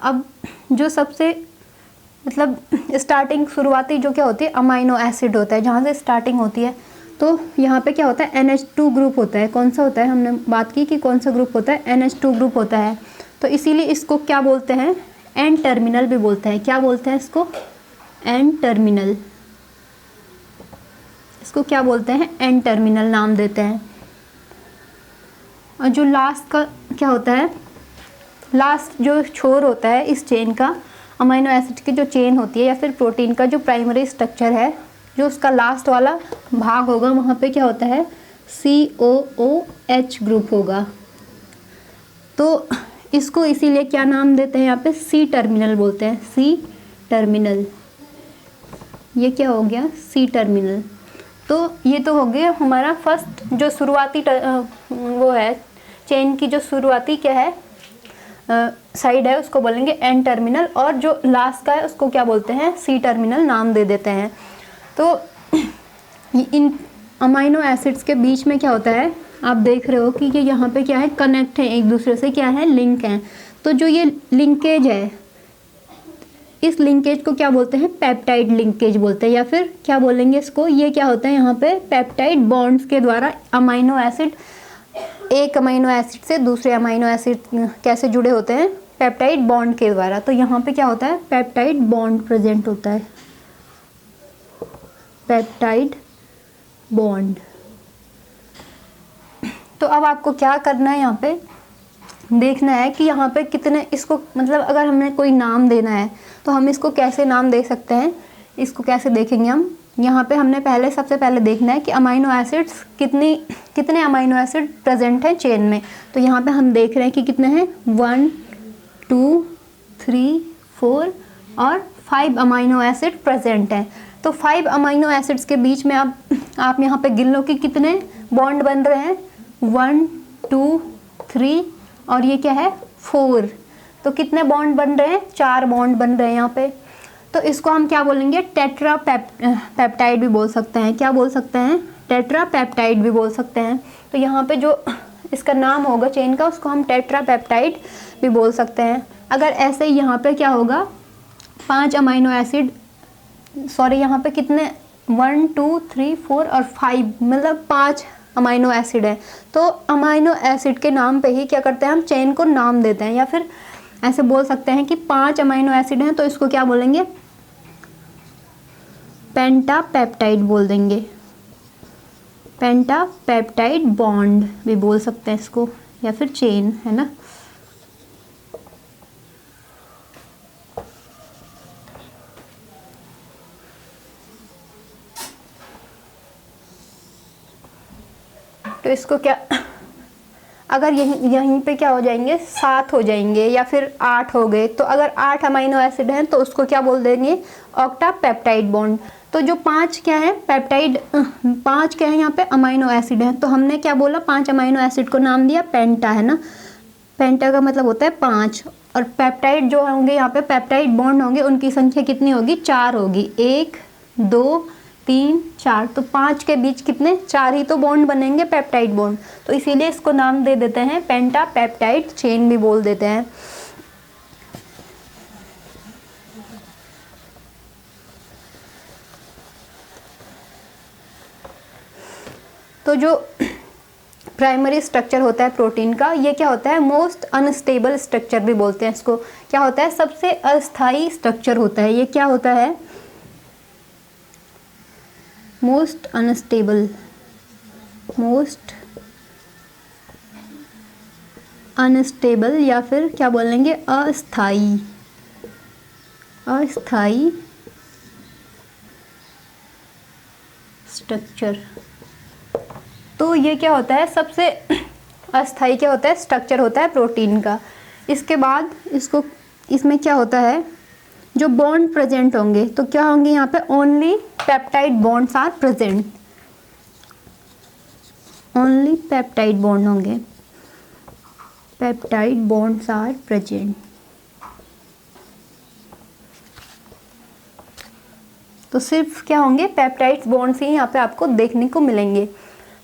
अब जो सबसे मतलब स्टार्टिंग शुरुआती जो क्या होती है, अमीनो एसिड होता है, जहाँ से स्टार्टिंग होती है, तो यहाँ पे क्या होता है, NH2 ग्रुप होता है। कौन सा होता है, हमने बात की कि कौन सा ग्रुप होता है, NH2 ग्रुप होता है। तो इसीलिए इसको क्या बोलते हैं, एन टर्मिनल भी बोलते हैं। क्या बोलते हैं इसको, एन टर्मिनल, इसको क्या बोलते हैं, एन टर्मिनल नाम देते हैं। और जो लास्ट का क्या होता है, लास्ट जो छोर होता है इस चेन का, अमीनो एसिड की जो चेन होती है या फिर प्रोटीन का जो प्राइमरी स्ट्रक्चर है, जो उसका लास्ट वाला भाग होगा, वहाँ पे क्या होता है, COOH ग्रुप होगा। तो इसको इसीलिए क्या नाम देते हैं, यहाँ पे C टर्मिनल बोलते हैं, C टर्मिनल। ये क्या हो गया, C टर्मिनल। तो ये तो हो गया हमारा फर्स्ट जो शुरुआती वो है चेन की, जो शुरुआती क्या है साइड है, उसको बोलेंगे एन टर्मिनल, और जो लास्ट का है उसको क्या बोलते हैं, सी टर्मिनल नाम दे देते हैं। तो इन अमीनो एसिड्स के बीच में क्या होता है, आप देख रहे हो कि ये यहाँ पे क्या है, कनेक्ट है एक दूसरे से, क्या है, लिंक है। तो जो ये लिंकेज है, इस लिंकेज को क्या बोलते हैं, पेप्टाइड लिंकेज बोलते हैं, या फिर क्या बोलेंगे इसको, ये क्या होता है, यहाँ पे पेप्टाइड बॉन्ड्स के द्वारा अमीनो एसिड एक अमीनो एसिड से दूसरे अमीनो एसिड कैसे जुड़े होते हैं, पेप्टाइड बॉन्ड के द्वारा। तो यहाँ पे क्या होता है, पेप्टाइड बॉन्ड प्रेजेंट होता है, पेप्टाइड बॉन्ड। तो अब आपको क्या करना है, यहाँ पे देखना है कि यहाँ पे कितने, इसको मतलब अगर हमें कोई नाम देना है तो हम इसको कैसे नाम दे सकते हैं, इसको कैसे देखेंगे हम। यहाँ पे हमने सबसे पहले देखना है कि अमीनो एसिड्स कितने अमीनो एसिड प्रेजेंट हैं चेन में। तो यहाँ पे हम देख रहे हैं कि कितने हैं, 1 2 3 4 और 5 अमीनो एसिड प्रेजेंट हैं। तो 5 अमीनो एसिड्स के बीच में आप यहाँ पे गिन लो कि कितने बॉन्ड बन रहे हैं, 1 2 3 और ये क्या है 4। तो कितने बॉन्ड बन रहे हैं, 4 बॉन्ड बन रहे हैं यहाँ पे। तो इसको हम क्या बोलेंगे, टेट्रा पेप्टाइड भी बोल सकते हैं। क्या बोल सकते हैं, टेट्रा पेप्टाइड भी बोल सकते हैं। तो यहाँ पे जो इसका नाम होगा चेन का, उसको हम टेट्रा पेप्टाइड भी बोल सकते हैं। अगर ऐसे ही यहाँ पे क्या होगा, 5 अमाइनो एसिड, सॉरी यहाँ पे कितने 1 2 3 4 और 5, मतलब 5 अमाइनो एसिड है। तो अमाइनो एसिड के नाम पे ही क्या करते हैं, हम चेन को नाम देते हैं। या फिर ऐसे बोल सकते हैं कि 5 अमाइनो एसिड हैं, तो इसको क्या बोलेंगे, पेंटापेप्टाइड बोल देंगे। पेंटापेप्टाइड बॉन्ड भी बोल सकते हैं इसको, या फिर चेन, है ना। तो इसको क्या, अगर यहीं पे क्या हो जाएंगे, 7 हो जाएंगे या फिर 8 हो गए। तो अगर 8 अमाइनो एसिड हैं तो उसको क्या बोल देंगे, ऑक्टापेप्टाइड बॉन्ड। तो जो 5 क्या है पेप्टाइड, 5 क्या है यहाँ पे अमाइनो एसिड है। तो हमने क्या बोला, 5 अमाइनो एसिड को नाम दिया पेंटा, है ना। पेंटा का मतलब होता है 5। और पेप्टाइड जो होंगे यहाँ पे, पेप्टाइड बॉन्ड होंगे, उनकी संख्या कितनी होगी, 4 होगी। 1 2 3 4। तो 5 के बीच कितने, 4 ही तो बॉन्ड बनेंगे, पेप्टाइड बॉन्ड। तो इसीलिए इसको नाम दे देते हैं पेंटापेप्टाइड चेन भी बोल देते हैं। तो जो प्राइमरी स्ट्रक्चर होता है प्रोटीन का, ये क्या होता है, मोस्ट अनस्टेबल स्ट्रक्चर भी बोलते हैं इसको। क्या होता है, सबसे अस्थाई स्ट्रक्चर होता है। ये क्या होता है, मोस्ट अनस्टेबल, मोस्ट अनस्टेबल, या फिर क्या बोलेंगे, अस्थाई, अस्थाई स्ट्रक्चर। तो ये क्या होता है, सबसे अस्थाई क्या होता है, स्ट्रक्चर होता है प्रोटीन का। इसके बाद इसमें क्या होता है, जो बॉन्ड प्रेजेंट होंगे, तो क्या होंगे यहाँ पे, only peptide bonds are present, only peptide bond होंगे, पेप्टाइड बॉन्ड्स आर प्रेजेंट। तो सिर्फ क्या होंगे, पेप्टाइड बॉन्ड्स ही यहाँ पे आपको देखने को मिलेंगे।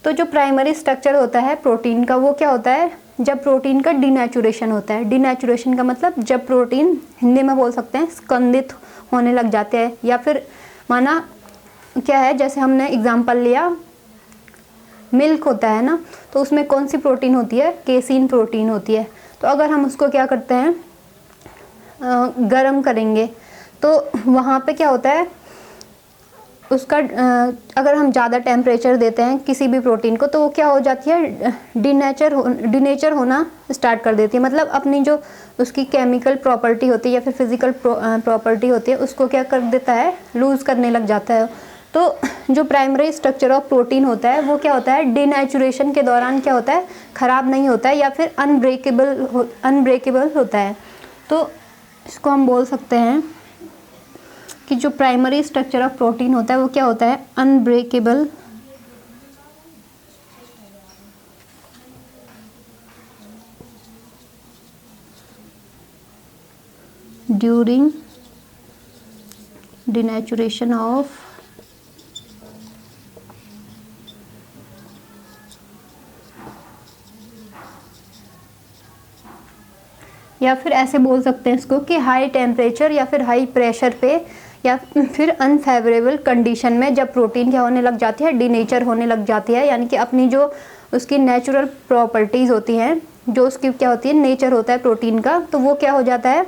तो जो प्राइमरी स्ट्रक्चर होता है प्रोटीन का, वो क्या होता है, जब प्रोटीन का डिनेचुरेशन होता है। डिनेचुरेशन का मतलब जब प्रोटीन, हिंदी में बोल सकते हैं, स्कंदित होने लग जाते हैं। या फिर माना क्या है, जैसे हमने एग्जांपल लिया, मिल्क होता है ना, तो उसमें कौन सी प्रोटीन होती है, केसीन प्रोटीन होती है। तो अगर हम उसको क्या करते हैं, गरम करेंगे, तो वहाँ पे क्या होता है, उसका अगर हम ज़्यादा टेम्परेचर देते हैं किसी भी प्रोटीन को, तो वो क्या हो जाती है, डिनेचर होना स्टार्ट कर देती है। मतलब अपनी जो उसकी केमिकल प्रॉपर्टी होती है या फिर फिजिकल प्रॉपर्टी होती है, उसको क्या कर देता है, लूज़ करने लग जाता है। तो जो प्राइमरी स्ट्रक्चर ऑफ प्रोटीन होता है, वो क्या होता है, डिनेचुरेशन के दौरान क्या होता है, ख़राब नहीं होता है, या फिर अनब्रेकेबल होता है। तो इसको हम बोल सकते हैं कि जो प्राइमरी स्ट्रक्चर ऑफ प्रोटीन होता है, वो क्या होता है, अनब्रेकेबल, ड्यूरिंग डिनेचुरेशन ऑफ या फिर ऐसे बोल सकते हैं इसको कि हाई टेम्परेचर या फिर हाई प्रेशर पे या फिर अनफेवरेबल कंडीशन में जब प्रोटीन क्या होने लग जाती है, डिनेचर होने लग जाती है, यानी कि अपनी जो उसकी नेचुरल प्रॉपर्टीज़ होती हैं, जो उसकी क्या होती है, नेचर होता है प्रोटीन का, तो वो क्या हो जाता है,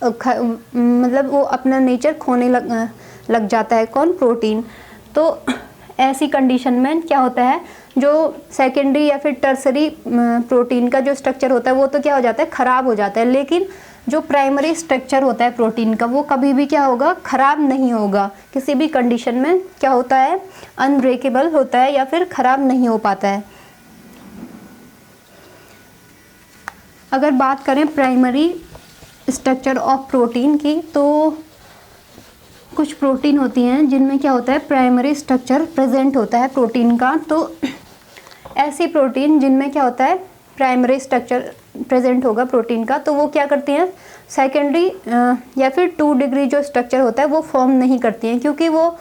मतलब वो अपना नेचर खोने लग जाता है, कौन, प्रोटीन। तो ऐसी कंडीशन में क्या होता है, जो सेकेंडरी या फिर टर्सरी प्रोटीन का जो स्ट्रक्चर होता है, वो तो क्या हो जाता है, ख़राब हो जाता है। लेकिन जो प्राइमरी स्ट्रक्चर होता है प्रोटीन का, वो कभी भी क्या होगा, ख़राब नहीं होगा। किसी भी कंडीशन में क्या होता है, अनब्रेकेबल होता है या फिर ख़राब नहीं हो पाता है। अगर बात करें प्राइमरी स्ट्रक्चर ऑफ प्रोटीन की, तो कुछ प्रोटीन होती हैं जिनमें क्या होता है, प्राइमरी स्ट्रक्चर प्रेजेंट होता है प्रोटीन का। तो ऐसी प्रोटीन जिनमें क्या होता है, प्राइमरी स्ट्रक्चर प्रेजेंट होगा प्रोटीन का, तो वो क्या करती हैं, सेकेंडरी या फिर 2 डिग्री जो स्ट्रक्चर होता है वो फॉर्म नहीं करती हैं, क्योंकि वो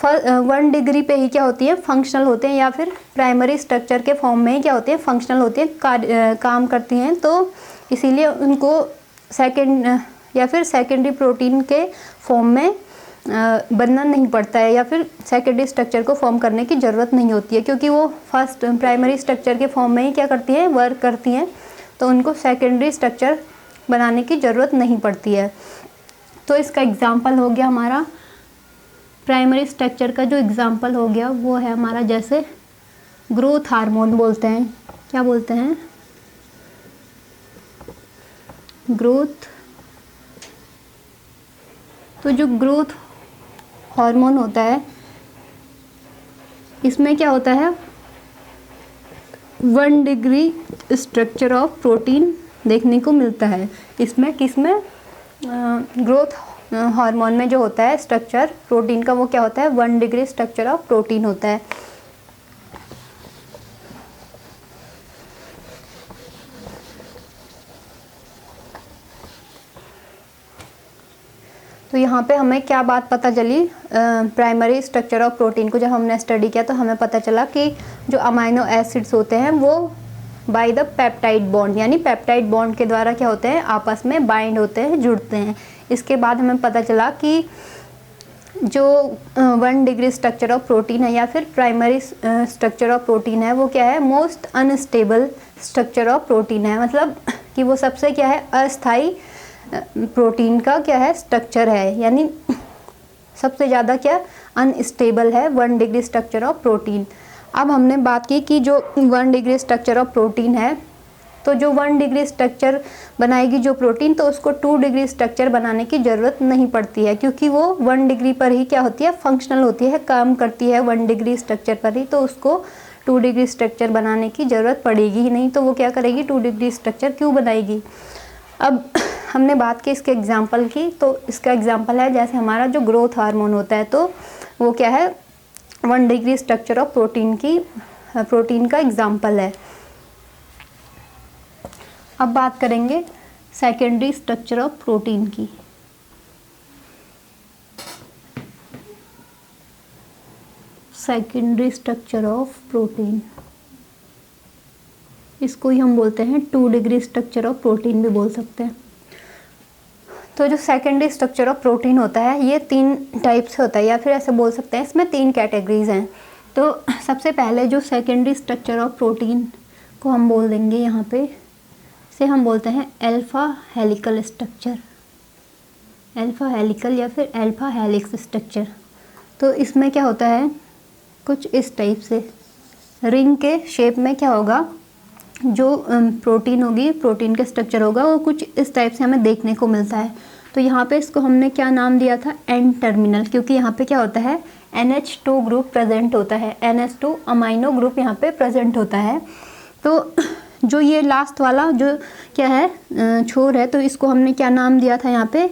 1 डिग्री पे ही क्या होती है, फंक्शनल होते हैं, या फिर प्राइमरी स्ट्रक्चर के फॉर्म में ही क्या होते हैं, फंक्शनल होते हैं, काम करती हैं। तो इसीलिए उनको सेकेंड या फिर सेकेंडरी प्रोटीन के फॉर्म में बनना नहीं पड़ता है, या फिर सेकेंडरी स्ट्रक्चर को फॉर्म करने की ज़रूरत नहीं होती है, क्योंकि वो फर्स्ट प्राइमरी स्ट्रक्चर के फॉर्म में ही क्या करती हैं, वर्क करती हैं। तो उनको सेकेंडरी स्ट्रक्चर बनाने की ज़रूरत नहीं पड़ती है। तो इसका एग्जाम्पल हो गया हमारा, प्राइमरी स्ट्रक्चर का जो एग्जाम्पल हो गया वो है हमारा, जैसे ग्रोथ हार्मोन बोलते हैं, क्या बोलते हैं, ग्रोथ। तो जो ग्रोथ हार्मोन होता है इसमें क्या होता है, 1 डिग्री स्ट्रक्चर ऑफ प्रोटीन देखने को मिलता है। इसमें किसमें, ग्रोथ हार्मोन में जो होता है स्ट्रक्चर प्रोटीन का, वो क्या होता है, 1 डिग्री स्ट्रक्चर ऑफ प्रोटीन होता है। तो यहाँ पे हमें क्या बात पता चली, प्राइमरी स्ट्रक्चर ऑफ प्रोटीन को जब हमने स्टडी किया तो हमें पता चला कि जो अमाइनो एसिड्स होते हैं वो बाय द पेप्टाइड बॉन्ड, यानी पेप्टाइड बॉन्ड के द्वारा क्या होते हैं, आपस में बाइंड होते हैं, जुड़ते हैं। इसके बाद हमें पता चला कि जो 1 डिग्री स्ट्रक्चर ऑफ प्रोटीन है या फिर प्राइमरी स्ट्रक्चर ऑफ प्रोटीन है, वो क्या है, most unstable structure of protein है। मतलब कि वो सबसे क्या है, अस्थाई प्रोटीन का क्या है, स्ट्रक्चर है, यानी सबसे ज़्यादा क्या अनस्टेबल है 1 डिग्री स्ट्रक्चर ऑफ प्रोटीन। अब हमने बात की कि जो 1 डिग्री स्ट्रक्चर ऑफ प्रोटीन है, तो जो 1 डिग्री स्ट्रक्चर बनाएगी जो प्रोटीन, तो उसको 2 डिग्री स्ट्रक्चर बनाने की ज़रूरत नहीं पड़ती है, क्योंकि वो 1 डिग्री पर ही क्या होती है, फंक्शनल होती है, काम करती है 1 डिग्री स्ट्रक्चर पर ही। तो उसको 2 डिग्री स्ट्रक्चर बनाने की ज़रूरत पड़ेगी ही नहीं, तो वो क्या करेगी, 2 डिग्री स्ट्रक्चर क्यों बनाएगी। अब हमने बात की इसके एग्जाम्पल की, तो इसका एग्जाम्पल है जैसे हमारा जो ग्रोथ हार्मोन होता है, तो वो क्या है, 1 डिग्री स्ट्रक्चर ऑफ प्रोटीन का एग्जाम्पल है। अब बात करेंगे सेकेंडरी स्ट्रक्चर ऑफ प्रोटीन की। सेकेंडरी स्ट्रक्चर ऑफ प्रोटीन, इसको ही हम बोलते हैं 2 डिग्री स्ट्रक्चर ऑफ प्रोटीन भी बोल सकते हैं। तो जो सेकेंडरी स्ट्रक्चर ऑफ प्रोटीन होता है ये 3 टाइप से होता है, या फिर ऐसे बोल सकते हैं इसमें 3 कैटेगरीज हैं। तो सबसे पहले जो सेकेंडरी स्ट्रक्चर ऑफ प्रोटीन को हम बोल देंगे, यहाँ पे से हम बोलते हैं alpha helical structure, alpha helical या फिर अल्फा हेलिक्स स्ट्रक्चर। तो इसमें क्या होता है, कुछ इस टाइप से रिंग के शेप में क्या होगा, जो प्रोटीन होगी, प्रोटीन का स्ट्रक्चर होगा, वो कुछ इस टाइप से हमें देखने को मिलता है। तो यहाँ पे इसको हमने क्या नाम दिया था, एन टर्मिनल, क्योंकि यहाँ पे क्या होता है, NH2 ग्रुप प्रेजेंट होता है, NH2 अमाइनो ग्रुप यहाँ पे प्रेजेंट होता है। तो जो ये लास्ट वाला जो क्या है, छोर है, तो इसको हमने क्या नाम दिया था, यहाँ पे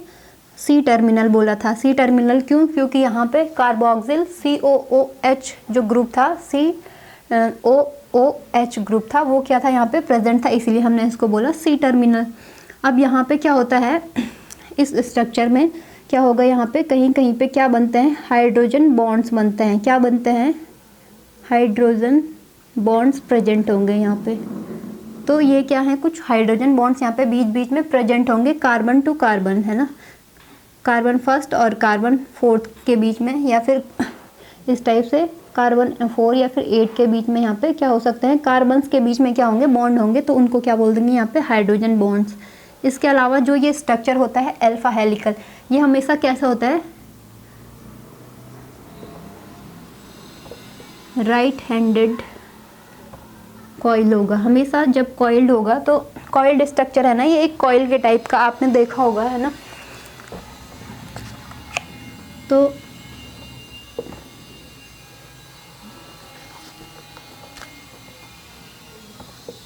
C टर्मिनल बोला था। C टर्मिनल क्यों, क्योंकि यहाँ पे कार्बोक्सिल COOH जो ग्रुप था, COOH ग्रुप था, वो क्या था, यहाँ पे प्रेजेंट था, इसीलिए हमने इसको बोला C टर्मिनल। अब यहाँ पे क्या होता है, इस स्ट्रक्चर में क्या होगा, यहाँ पे कहीं कहीं पे क्या बनते हैं, हाइड्रोजन बॉन्ड्स बनते हैं। क्या बनते हैं, हाइड्रोजन बॉन्ड्स प्रेजेंट होंगे यहाँ पे। तो ये क्या है, कुछ हाइड्रोजन बॉन्ड्स यहाँ पे बीच बीच में प्रेजेंट होंगे, कार्बन टू कार्बन, है ना, कार्बन फर्स्ट और कार्बन 4th के बीच में, या फिर इस टाइप से कार्बन 4 या फिर 8 के बीच में यहाँ पे क्या हो सकते हैं, कार्बन्स के बीच में क्या होंगे, बॉन्ड होंगे, तो उनको क्या बोल देंगे यहाँ पे, हाइड्रोजन बॉन्ड्स। इसके अलावा जो ये स्ट्रक्चर होता है अल्फा हेलिकल, ये हमेशा कैसा होता है, राइट हैंडेड कॉइल होगा। हमेशा जब कॉइल्ड होगा, तो कॉइल्ड स्ट्रक्चर है ना, ये एक कॉइल के टाइप का आपने देखा होगा, है ना।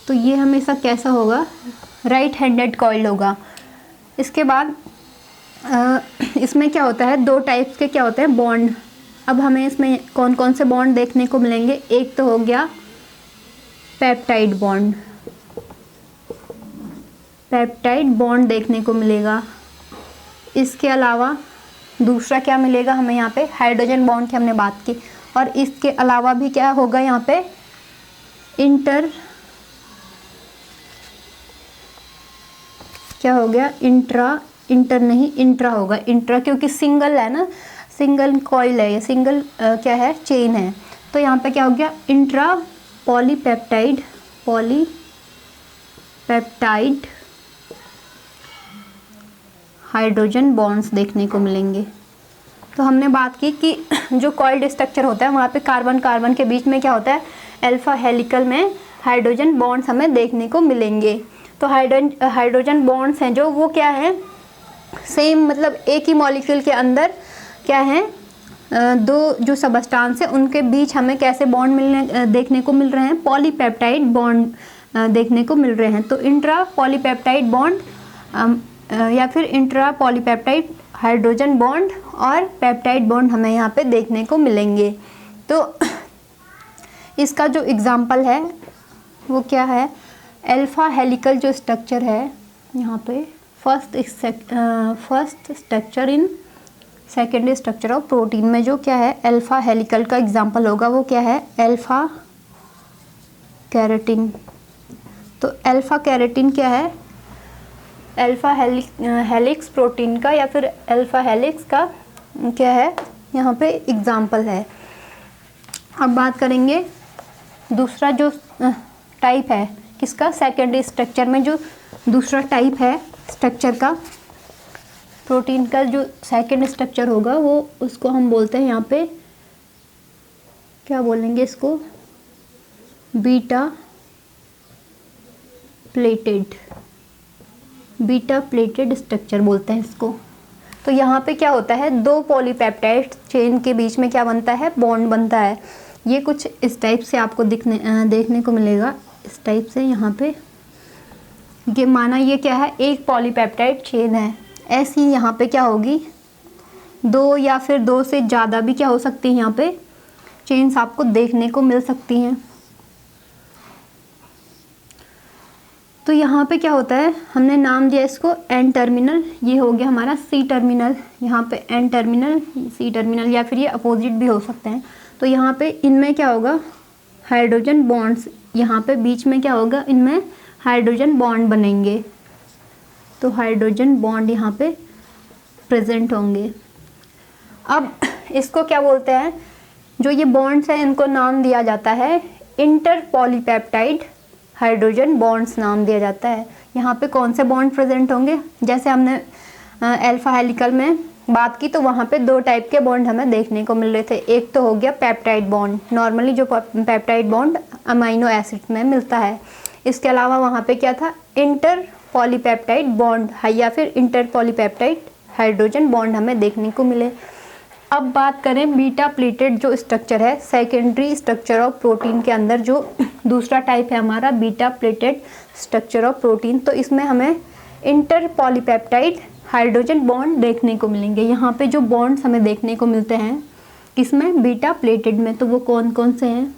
तो ये हमेशा कैसा होगा, राइट हैंडेड कॉइल होगा। इसके बाद इसमें क्या होता है, 2 टाइप्स के क्या होते हैं, बॉन्ड। अब हमें इसमें कौन कौन से बॉन्ड देखने को मिलेंगे, एक तो हो गया पेप्टाइड बॉन्ड देखने को मिलेगा। इसके अलावा दूसरा क्या मिलेगा हमें यहाँ पे, हाइड्रोजन बॉन्ड की हमने बात की। और इसके अलावा भी क्या होगा यहाँ पे, क्या हो गया, इंट्रा होगा, इंट्रा क्योंकि सिंगल है ना, सिंगल कॉइल है ये, सिंगल क्या है, चेन है। तो यहाँ पे क्या हो गया, इंट्रा पॉलीपेप्टाइड हाइड्रोजन बॉन्ड्स देखने को मिलेंगे। तो हमने बात की कि जो कॉइल्ड स्ट्रक्चर होता है वहाँ पे कार्बन कार्बन के बीच में क्या होता है, अल्फा हेलिकल में हाइड्रोजन बॉन्ड्स हमें देखने को मिलेंगे। तो हाइड्रोजन बॉन्ड्स हैं जो वो क्या है, सेम मतलब एक ही मॉलिक्यूल के अंदर क्या है, दो जो सबस्टांस है उनके बीच हमें कैसे बॉन्ड देखने को मिल रहे हैं, पॉलीपेप्टाइड बॉन्ड देखने को मिल रहे हैं। तो इंट्रा पॉलीपेप्टाइड बॉन्ड या फिर इंट्रा पॉलीपेप्टाइड हाइड्रोजन बॉन्ड और पेप्टाइड बॉन्ड हमें यहाँ पे देखने को मिलेंगे। तो इसका जो एग्जाम्पल है वो क्या है, अल्फा हेलिकल जो स्ट्रक्चर है यहाँ पे, first structure in secondary structure of protein में जो क्या है अल्फा हेलिकल का एग्जाम्पल होगा वो क्या है, अल्फा कैरेटिन। तो अल्फा कैरेटिन क्या है, अल्फा हेलिक्स प्रोटीन का या फिर अल्फा हेलिक्स का क्या है यहाँ पे एग्जाम्पल है। अब बात करेंगे दूसरा जो टाइप है किसका, सेकेंडरी स्ट्रक्चर में जो दूसरा टाइप है स्ट्रक्चर का, प्रोटीन का जो सेकेंड स्ट्रक्चर होगा वो उसको हम बोलते हैं यहाँ पे, क्या बोलेंगे इसको, बीटा प्लेटेड स्ट्रक्चर बोलते हैं इसको। तो यहाँ पे क्या होता है, दो पॉलीपेप्टाइड चेन के बीच में क्या बनता है, बॉन्ड बनता है। ये कुछ इस टाइप से आपको देखने को मिलेगा, इस टाइप से यहाँ पे ये माना ये क्या है, एक पॉलीपेप्टाइड चेन है। ऐसी यहाँ पे क्या होगी, दो या फिर दो से ज़्यादा भी क्या हो सकती है यहाँ पे चेन्स आपको देखने को मिल सकती हैं। तो यहाँ पे क्या होता है, हमने नाम दिया इसको एन टर्मिनल, ये हो गया हमारा सी टर्मिनल, यहाँ पे एन टर्मिनल सी टर्मिनल, या फिर ये अपोजिट भी हो सकते हैं। तो यहाँ पे इनमें क्या होगा, हाइड्रोजन बॉन्ड्स, यहाँ पे बीच में क्या होगा, इनमें हाइड्रोजन बॉन्ड बनेंगे। तो हाइड्रोजन बॉन्ड यहाँ पे प्रेजेंट होंगे। अब इसको क्या बोलते हैं, जो ये बॉन्ड्स हैं इनको नाम दिया जाता है इंटर पॉलीपेप्टाइड हाइड्रोजन बॉन्ड्स नाम दिया जाता है। यहाँ पे कौन से बॉन्ड प्रेजेंट होंगे, जैसे हमने अल्फा हेलिकल में बात की तो वहाँ पे दो टाइप के बॉन्ड हमें देखने को मिल रहे थे। एक तो हो गया पेप्टाइड बॉन्ड, नॉर्मली जो पेप्टाइड बॉन्ड अमाइनो एसिड में मिलता है। इसके अलावा वहाँ पे क्या था, इंटर पॉलीपेप्टाइड बॉन्ड या फिर इंटर पॉलीपेप्टाइड हाइड्रोजन बॉन्ड हमें देखने को मिले। अब बात करें बीटा प्लेटेड जो स्ट्रक्चर है सेकेंडरी स्ट्रक्चर ऑफ प्रोटीन के अंदर, जो दूसरा टाइप है हमारा beta pleated structure of protein. तो इसमें हमें इंटर पॉलीपेप्टाइड हाइड्रोजन बॉन्ड देखने को मिलेंगे। यहाँ पे जो बॉन्ड्स हमें देखने को मिलते हैं किसमें, बीटा प्लेटेड में, तो वो कौन कौन से हैं,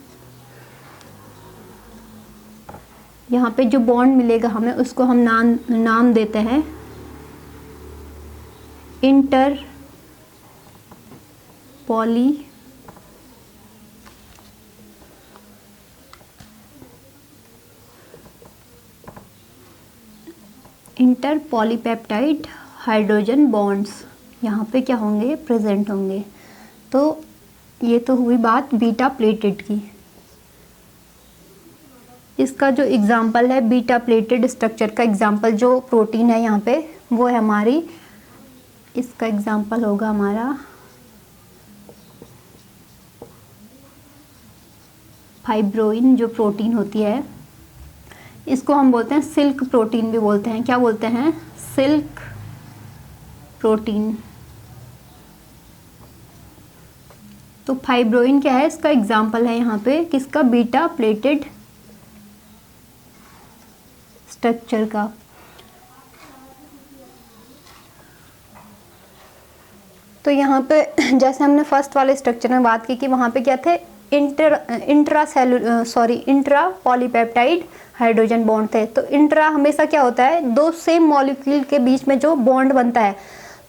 यहाँ पे जो बॉन्ड मिलेगा हमें उसको हम नाम देते हैं इंटर पॉलीपेप्टाइड हाइड्रोजन बॉन्ड्स यहाँ पे क्या होंगे, प्रेजेंट होंगे। तो ये तो हुई बात बीटा प्लेटेड की। इसका जो एग्जाम्पल है बीटा प्लेटेड स्ट्रक्चर का एग्जाम्पल जो प्रोटीन है यहाँ पे वो है हमारी, इसका एग्जाम्पल होगा हमारा फाइब्रोइन जो प्रोटीन होती है, इसको हम बोलते हैं सिल्क प्रोटीन भी बोलते हैं। क्या बोलते हैं, सिल्क प्रोटीन। तो फाइब्रोइन क्या है, इसका एग्जाम्पल है यहाँ पे किसका, बीटा प्लेटेड स्ट्रक्चर का। तो यहाँ पे जैसे हमने फर्स्ट वाले स्ट्रक्चर में बात की कि वहाँ पे क्या थे, इंट्रा पॉलीपेप्टाइड हाइड्रोजन बॉन्ड थे। तो इंट्रा हमेशा क्या होता है, दो सेम मॉलिक्यूल के बीच में जो बॉन्ड बनता है,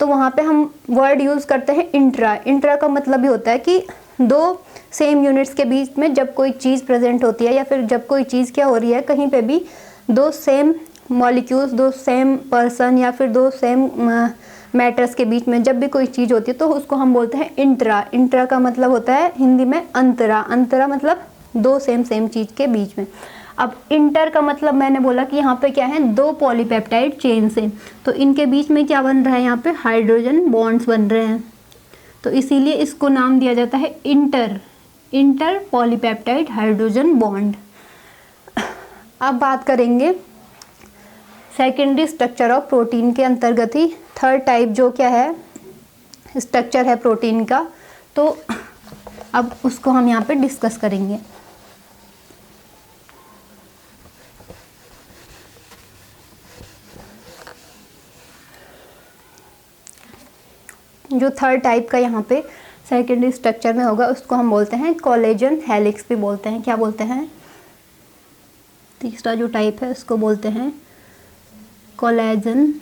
तो वहाँ पे हम वर्ड यूज़ करते हैं इंट्रा। इंट्रा का मतलब ही होता है कि दो सेम यूनिट्स के बीच में जब कोई चीज़ प्रेजेंट होती है, या फिर जब कोई चीज़ क्या हो रही है, कहीं पे भी दो सेम मॉलिक्यूल्स, दो सेम पर्सन या फिर दो सेम मैटर्स के बीच में जब भी कोई चीज़ होती है तो उसको हम बोलते हैं इंट्रा। इंट्रा का मतलब होता है हिंदी में अंतरा। अंतरा मतलब दो सेम चीज़ के बीच में। अब इंटर का मतलब मैंने बोला कि यहाँ पे क्या है, दो पॉलीपेप्टाइड चेन से, तो इनके बीच में क्या बन रहा है, यहाँ पे हाइड्रोजन बॉन्ड्स बन रहे हैं, तो इसीलिए इसको नाम दिया जाता है इंटर पॉलीपेप्टाइड हाइड्रोजन बॉन्ड। अब बात करेंगे सेकेंडरी स्ट्रक्चर ऑफ प्रोटीन के अंतर्गत ही थर्ड टाइप जो क्या है स्ट्रक्चर है प्रोटीन का, तो अब उसको हम यहाँ पे डिस्कस करेंगे। जो थर्ड टाइप का यहाँ पे सेकेंडरी स्ट्रक्चर में होगा उसको हम बोलते हैं कोलेजन हेलिक्स भी बोलते हैं। क्या बोलते हैं, तीसरा जो टाइप है उसको बोलते हैं कोलेजन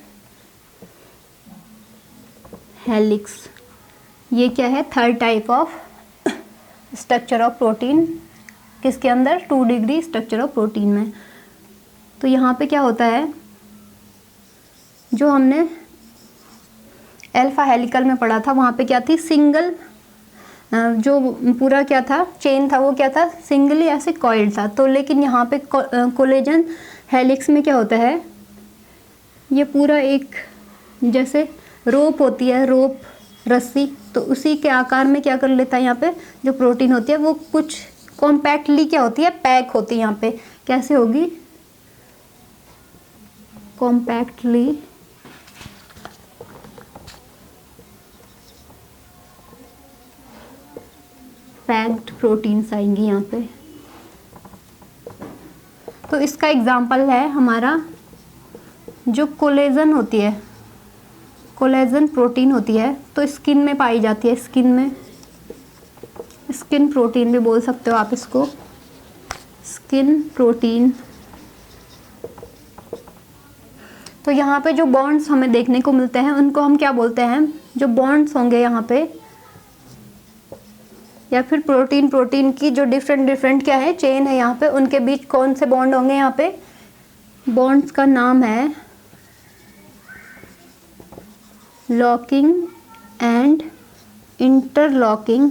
हेलिक्स। ये क्या है, third type of structure of protein, किसके अंदर, 2 डिग्री स्ट्रक्चर ऑफ प्रोटीन में। तो यहाँ पे क्या होता है, जो हमने अल्फा हेलिकल में पढ़ा था वहाँ पे क्या थी, सिंगल, जो पूरा क्या था चेन था वो क्या था, सिंगली ऐसे कॉइल्ड था। तो लेकिन यहाँ पे कोलेजन हेलिक्स में क्या होता है, ये पूरा एक जैसे रोप होती है, रोप रस्सी, तो उसी के आकार में क्या कर लेता है, यहाँ पे जो प्रोटीन होती है वो कुछ कॉम्पैक्टली क्या होती है, पैक होती है। यहाँ पे कैसे होगी, कॉम्पैक्टली पैक्ड प्रोटीन्स आएंगी यहाँ पे। तो इसका एग्जाम्पल है हमारा जो कोलेजन होती है, कोलेजन प्रोटीन होती है, तो स्किन में पाई जाती है, स्किन में, स्किन प्रोटीन भी बोल सकते हो आप इसको, स्किन प्रोटीन। तो यहाँ पे जो बॉन्ड्स हमें देखने को मिलते हैं उनको हम क्या बोलते हैं, जो बॉन्ड्स होंगे यहाँ पे, या फिर प्रोटीन की जो डिफरेंट क्या है चेन है यहाँ पे, उनके बीच कौन से बॉन्ड होंगे, यहाँ पे बॉन्ड्स का नाम है लॉकिंग एंड इंटरलॉकिंग,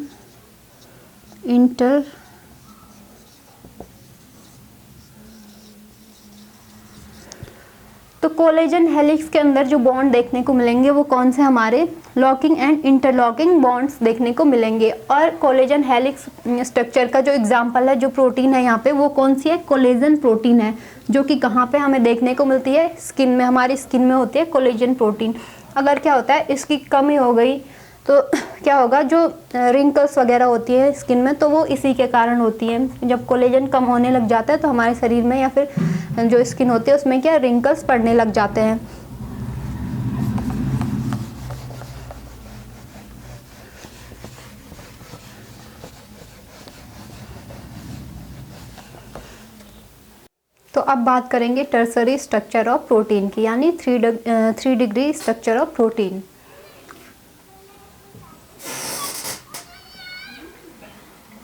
तो कोलेजन हेलिक्स के अंदर जो बॉन्ड देखने को मिलेंगे वो कौन से, हमारे लॉकिंग एंड इंटरलॉकिंग बॉन्ड्स देखने को मिलेंगे। और कोलेजन हेलिक्स स्ट्रक्चर का जो एग्जांपल है, जो प्रोटीन है यहाँ पे, वो कौन सी है, कोलेजन प्रोटीन है, जो कि कहाँ पे हमें देखने को मिलती है, स्किन में, हमारी स्किन में होती है कोलेजन प्रोटीन। अगर क्या होता है इसकी कमी हो गई तो क्या होगा, जो रिंकल्स वगैरह होती है स्किन में, तो वो इसी के कारण होती है। जब कोलेजन कम होने लग जाता है तो हमारे शरीर में या फिर जो स्किन होती है उसमें क्या रिंकल्स पड़ने लग जाते हैं। तो अब बात करेंगे टर्सरी स्ट्रक्चर ऑफ प्रोटीन की, यानी 3 degree structure of protein.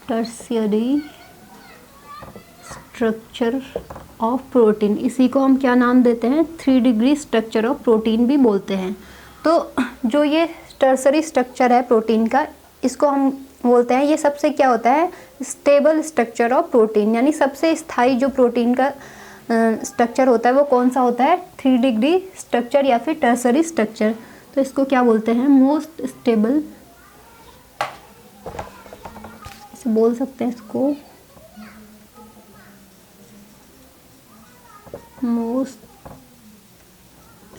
Tertiary structure of protein, इसी को हम क्या नाम देते हैं, 3 डिग्री स्ट्रक्चर ऑफ प्रोटीन भी बोलते हैं। तो जो ये टर्सरी स्ट्रक्चर है प्रोटीन का, इसको हम बोलते हैं, ये सबसे क्या होता है, स्टेबल स्ट्रक्चर ऑफ प्रोटीन, यानी सबसे स्थायी जो प्रोटीन का स्ट्रक्चर होता है वो कौन सा होता है, 3 डिग्री स्ट्रक्चर या फिर टर्सरी स्ट्रक्चर। तो इसको क्या बोलते हैं, मोस्ट स्टेबल, इसे बोल सकते हैं इसको most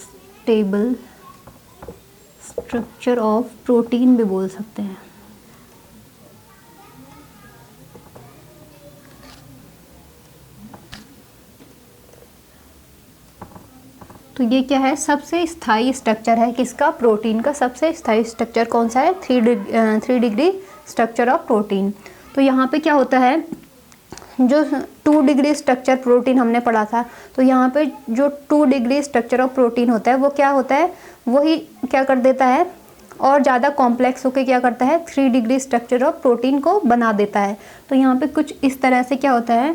stable structure of protein भी बोल सकते हैं। तो ये क्या है, सबसे स्थायी स्ट्रक्चर है किसका, प्रोटीन का सबसे स्थायी स्ट्रक्चर कौन सा है, 3 डिग्री स्ट्रक्चर ऑफ प्रोटीन। तो यहाँ पे क्या होता है, जो 2 डिग्री स्ट्रक्चर प्रोटीन हमने पढ़ा था, तो यहाँ पे जो 2 डिग्री स्ट्रक्चर ऑफ प्रोटीन होता है वो क्या होता है, वही क्या कर देता है और ज़्यादा कॉम्प्लेक्स होकर क्या करता है 3 डिग्री स्ट्रक्चर ऑफ प्रोटीन को बना देता है। तो यहाँ पे कुछ इस तरह से क्या होता है,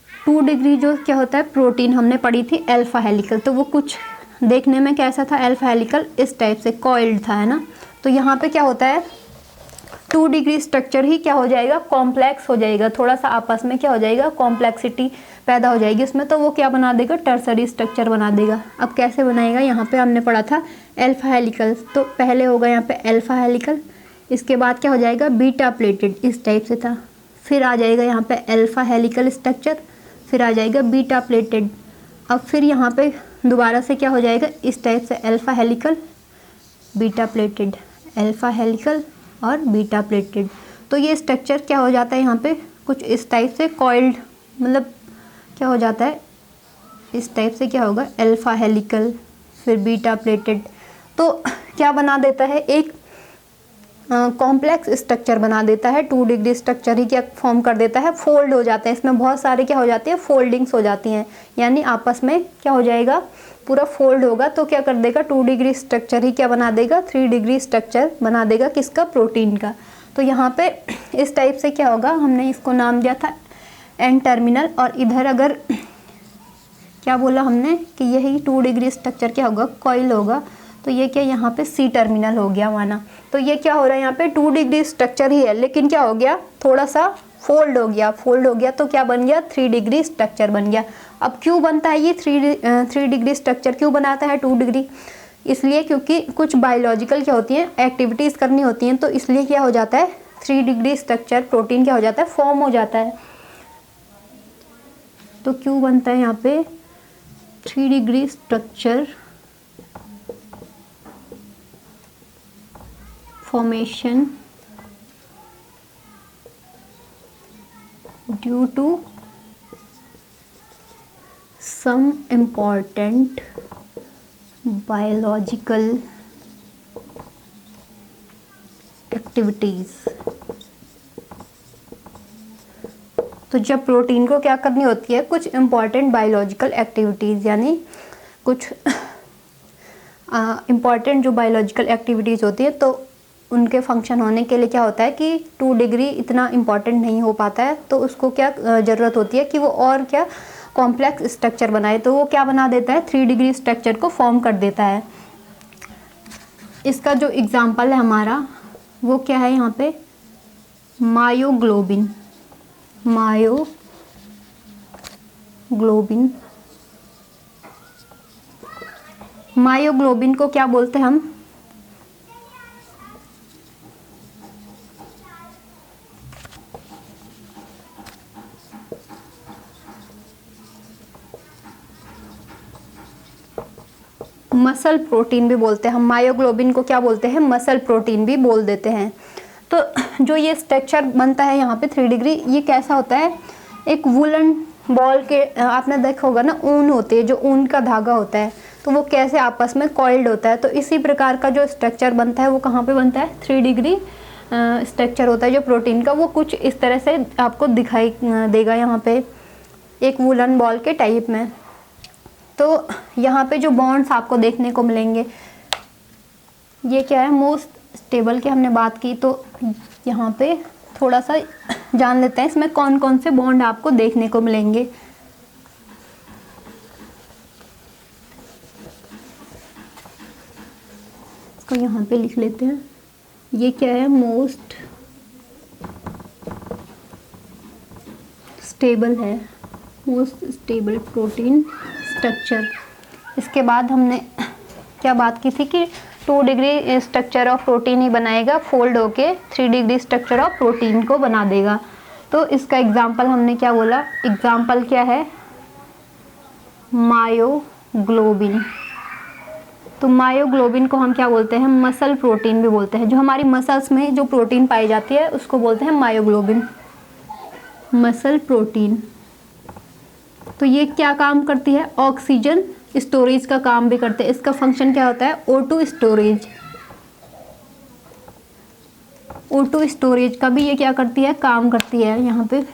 2 डिग्री जो क्या होता है प्रोटीन हमने पढ़ी थी अल्फा हेलिकल, तो वो कुछ देखने में कैसा था, अल्फा हेलिकल इस टाइप से कॉइल्ड था, है ना। तो यहाँ पे क्या होता है 2 डिग्री स्ट्रक्चर ही क्या हो जाएगा, कॉम्प्लेक्स हो जाएगा, थोड़ा सा आपस में क्या हो जाएगा, कॉम्प्लेक्सिटी पैदा हो जाएगी उसमें, तो वो क्या बना देगा, टर्सरी स्ट्रक्चर बना देगा। अब कैसे बनाएगा, यहाँ पे हमने पढ़ा था अल्फा हेलिकल, तो पहले होगा यहाँ पे अल्फा हेलिकल, इसके बाद क्या हो जाएगा बीटा प्लेटेड, इस टाइप से था, फिर आ जाएगा यहाँ पे अल्फा हेलिकल स्ट्रक्चर, फिर आ जाएगा बीटा प्लेटेड, अब फिर यहाँ पे दोबारा से क्या हो जाएगा इस टाइप से alpha helical, beta pleated, alpha helical और बीटा प्लेटेड। तो ये स्ट्रक्चर क्या हो जाता है यहाँ पे कुछ इस टाइप से कॉइल्ड, मतलब क्या हो जाता है इस टाइप से, क्या होगा अल्फा हेलिकल फिर बीटा प्लेटेड, तो क्या बना देता है एक कॉम्प्लेक्स स्ट्रक्चर बना देता है। 2 डिग्री स्ट्रक्चर ही क्या फॉर्म कर देता है, फोल्ड हो जाते हैं, इसमें बहुत सारे क्या हो जाती है फोल्डिंग्स हो जाती हैं, यानी आपस में क्या हो जाएगा पूरा फोल्ड होगा, तो क्या कर देगा 2 डिग्री स्ट्रक्चर ही क्या बना देगा 3 डिग्री स्ट्रक्चर बना देगा, किसका, प्रोटीन का। तो यहाँ पे इस टाइप से क्या होगा, हमने इसको नाम दिया था एन टर्मिनल, और इधर अगर क्या बोला हमने कि यही 2 डिग्री स्ट्रक्चर क्या होगा कॉइल होगा, तो ये क्या यहाँ पे सी टर्मिनल हो गया माना। तो ये क्या हो रहा है यहाँ पे 2 डिग्री स्ट्रक्चर ही है, लेकिन क्या हो गया थोड़ा सा फोल्ड हो गया, तो क्या बन गया 3 डिग्री स्ट्रक्चर बन गया। अब क्यों बनता है ये 3 डिग्री स्ट्रक्चर क्यों बनाता है 2 डिग्री, इसलिए क्योंकि कुछ बायोलॉजिकल क्या होती हैं एक्टिविटीज़ करनी होती हैं, तो इसलिए क्या हो जाता है 3 डिग्री स्ट्रक्चर प्रोटीन क्या हो जाता है फॉर्म हो जाता है। तो क्यों बनता है यहाँ पे 3 degree structure formation due to some important biological activities। तो जब प्रोटीन को क्या करनी होती है कुछ इम्पॉर्टेंट बायोलॉजिकल एक्टिविटीज़, यानी कुछ इम्पॉर्टेंट जो बायोलॉजिकल एक्टिविटीज़ होती है, तो उनके फंक्शन होने के लिए क्या होता है कि 2 डिग्री इतना इम्पॉर्टेंट नहीं हो पाता है, तो उसको क्या ज़रूरत होती है कि वो और क्या कॉम्प्लेक्स स्ट्रक्चर बनाए, तो वो क्या बना देता है 3 डिग्री स्ट्रक्चर को फॉर्म कर देता है। इसका जो एग्जांपल है हमारा वो क्या है यहाँ पे मायोग्लोबिन, मायोग्लोबिन को क्या बोलते हैं हम, मसल प्रोटीन भी बोलते हैं हम, मायोग्लोबिन को क्या बोलते हैं मसल प्रोटीन भी बोल देते हैं। तो जो ये स्ट्रक्चर बनता है यहाँ पे 3 डिग्री, ये कैसा होता है एक वुलन बॉल के, आपने देखा होगा ना ऊन होती है, जो ऊन का धागा होता है, तो वो कैसे आपस में कॉइल्ड होता है, तो इसी प्रकार का जो स्ट्रक्चर बनता है वो कहाँ पे बनता है 3 डिग्री स्ट्रक्चर होता है जो प्रोटीन का, वो कुछ इस तरह से आपको दिखाई देगा यहाँ पे एक वुलन बॉल के टाइप में। तो यहाँ पे जो बॉन्ड्स आपको देखने को मिलेंगे, ये क्या है मोस्ट स्टेबल की हमने बात की, तो यहाँ पे थोड़ा सा जान लेते हैं इसमें कौन कौन से बॉन्ड आपको देखने को मिलेंगे। इसको यहाँ पे लिख लेते हैं, ये क्या है मोस्ट स्टेबल है, मोस्ट स्टेबल प्रोटीन स्ट्रक्चर। इसके बाद हमने क्या बात की थी कि 2 डिग्री स्ट्रक्चर ऑफ प्रोटीन ही बनाएगा, फोल्ड होके 3 डिग्री स्ट्रक्चर ऑफ प्रोटीन को बना देगा। तो इसका एग्जाम्पल हमने क्या बोला, एग्जाम्पल क्या है मायोग्लोबिन। तो मायोग्लोबिन को हम क्या बोलते हैं मसल प्रोटीन भी बोलते हैं, जो हमारी मसल्स में जो प्रोटीन पाई जाती है उसको बोलते हैं मायोग्लोबिन, मसल प्रोटीन। तो ये क्या काम करती है ऑक्सीजन स्टोरेज का काम भी करते हैं। इसका फंक्शन क्या होता है O2 स्टोरेज। O2 स्टोरेज का भी ये क्या करती है, काम करती है यहाँ पे।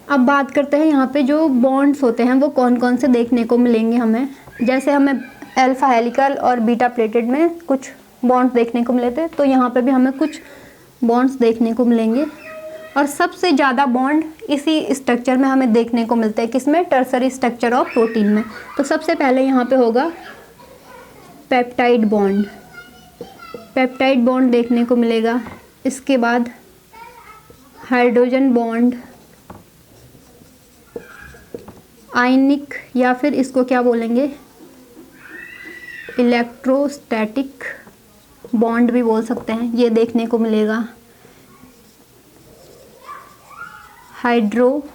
अब बात करते हैं यहाँ पे जो बॉन्ड्स होते हैं वो कौन कौन से देखने को मिलेंगे हमें। जैसे हमें अल्फा हेलिकल और बीटा प्लेटेड में कुछ बॉन्ड्स देखने को मिले थे, तो यहाँ पे भी हमें कुछ बॉन्ड्स देखने को मिलेंगे। और सबसे ज़्यादा बॉन्ड इसी स्ट्रक्चर में हमें देखने को मिलते हैं, किसमें, टर्सरी स्ट्रक्चर ऑफ प्रोटीन में। तो सबसे पहले यहाँ पे होगा पेप्टाइड बॉन्ड, पेप्टाइड बॉन्ड देखने को मिलेगा। इसके बाद हाइड्रोजन बॉन्ड, आयनिक या फिर इसको क्या बोलेंगे, इलेक्ट्रोस्टैटिक बॉन्ड भी बोल सकते हैं, ये देखने को मिलेगा। हाइड्रोफोबिक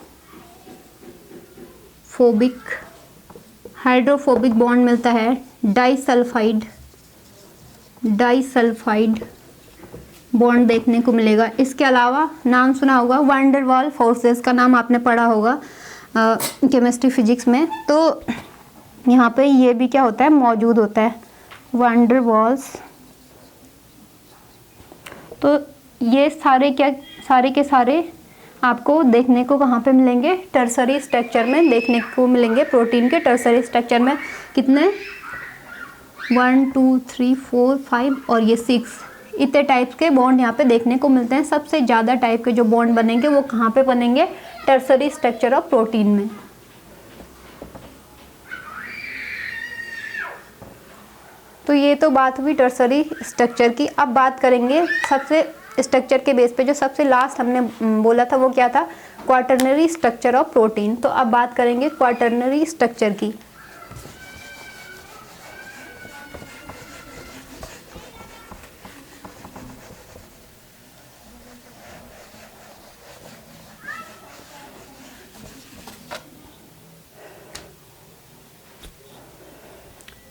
बॉन्ड मिलता है डाइसल्फाइड बॉन्ड देखने को मिलेगा। इसके अलावा नाम सुना होगा वैन डर वाल फोर्सेस का, नाम आपने पढ़ा होगा केमिस्ट्री फिजिक्स में। तो यहाँ पे ये भी क्या होता है, मौजूद होता है, वैन डर वाल्स। तो ये सारे के सारे आपको देखने को कहाँ पे मिलेंगे, टर्सरी स्ट्रक्चर में देखने को मिलेंगे। प्रोटीन के टर्सरी स्ट्रक्चर में कितने, 1 2 3 4 5 और ये 6 इतने टाइप्स के बॉन्ड यहाँ पे देखने को मिलते हैं। सबसे ज़्यादा टाइप के जो बॉन्ड बनेंगे वो कहाँ पे बनेंगे, टर्सरी स्ट्रक्चर ऑफ प्रोटीन में। तो ये तो बात हुई टर्सरी स्ट्रक्चर की। अब बात करेंगे सबसे स्ट्रक्चर के बेस पे, जो सबसे लास्ट हमने बोला था वो क्या था, क्वाटरनरी स्ट्रक्चर ऑफ प्रोटीन। तो अब बात करेंगे क्वाटरनरी स्ट्रक्चर की।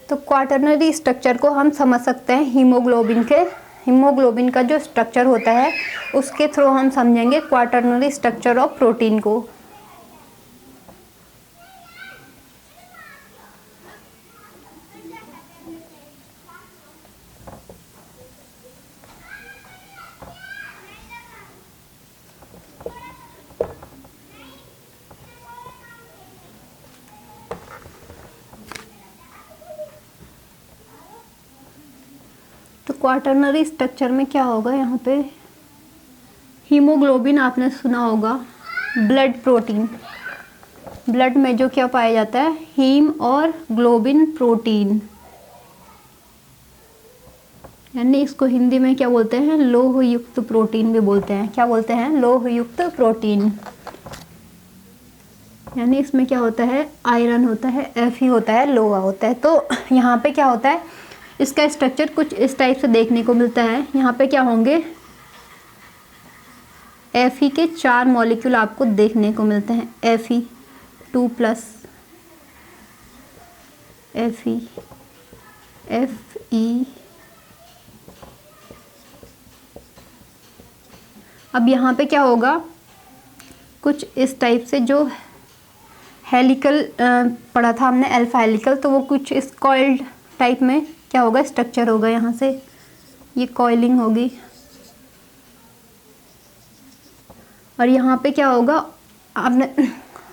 तो क्वाटरनरी स्ट्रक्चर को हम समझ सकते हैं हीमोग्लोबिन का जो स्ट्रक्चर होता है उसके थ्रू हम समझेंगे क्वाटरनरी स्ट्रक्चर ऑफ प्रोटीन को। तो क्वाटरनरी स्ट्रक्चर में क्या होगा, यहाँ पे हीमोग्लोबिन आपने सुना होगा, ब्लड प्रोटीन, ब्लड में जो क्या पाया जाता है, हीम और ग्लोबिन प्रोटीन, यानी इसको हिंदी में क्या बोलते हैं, लोह युक्त प्रोटीन भी बोलते हैं। क्या बोलते हैं, लोह युक्त प्रोटीन। यानी इसमें क्या होता है, आयरन होता है, Fe होता है, लोहा होता है। तो यहाँ पे क्या होता है, इसका स्ट्रक्चर कुछ इस टाइप से देखने को मिलता है। यहाँ पे क्या होंगे, Fe के 4 मॉलिक्यूल आपको देखने को मिलते हैं, Fe2+, Fe, Fe। अब यहाँ पे क्या होगा, कुछ इस टाइप से, जो हेलिकल पढ़ा था हमने अल्फा हेलिकल, तो वो कुछ इस कॉइल्ड टाइप में क्या होगा, स्ट्रक्चर होगा। यहाँ से ये कॉइलिंग होगी और यहाँ पे क्या होगा, आपने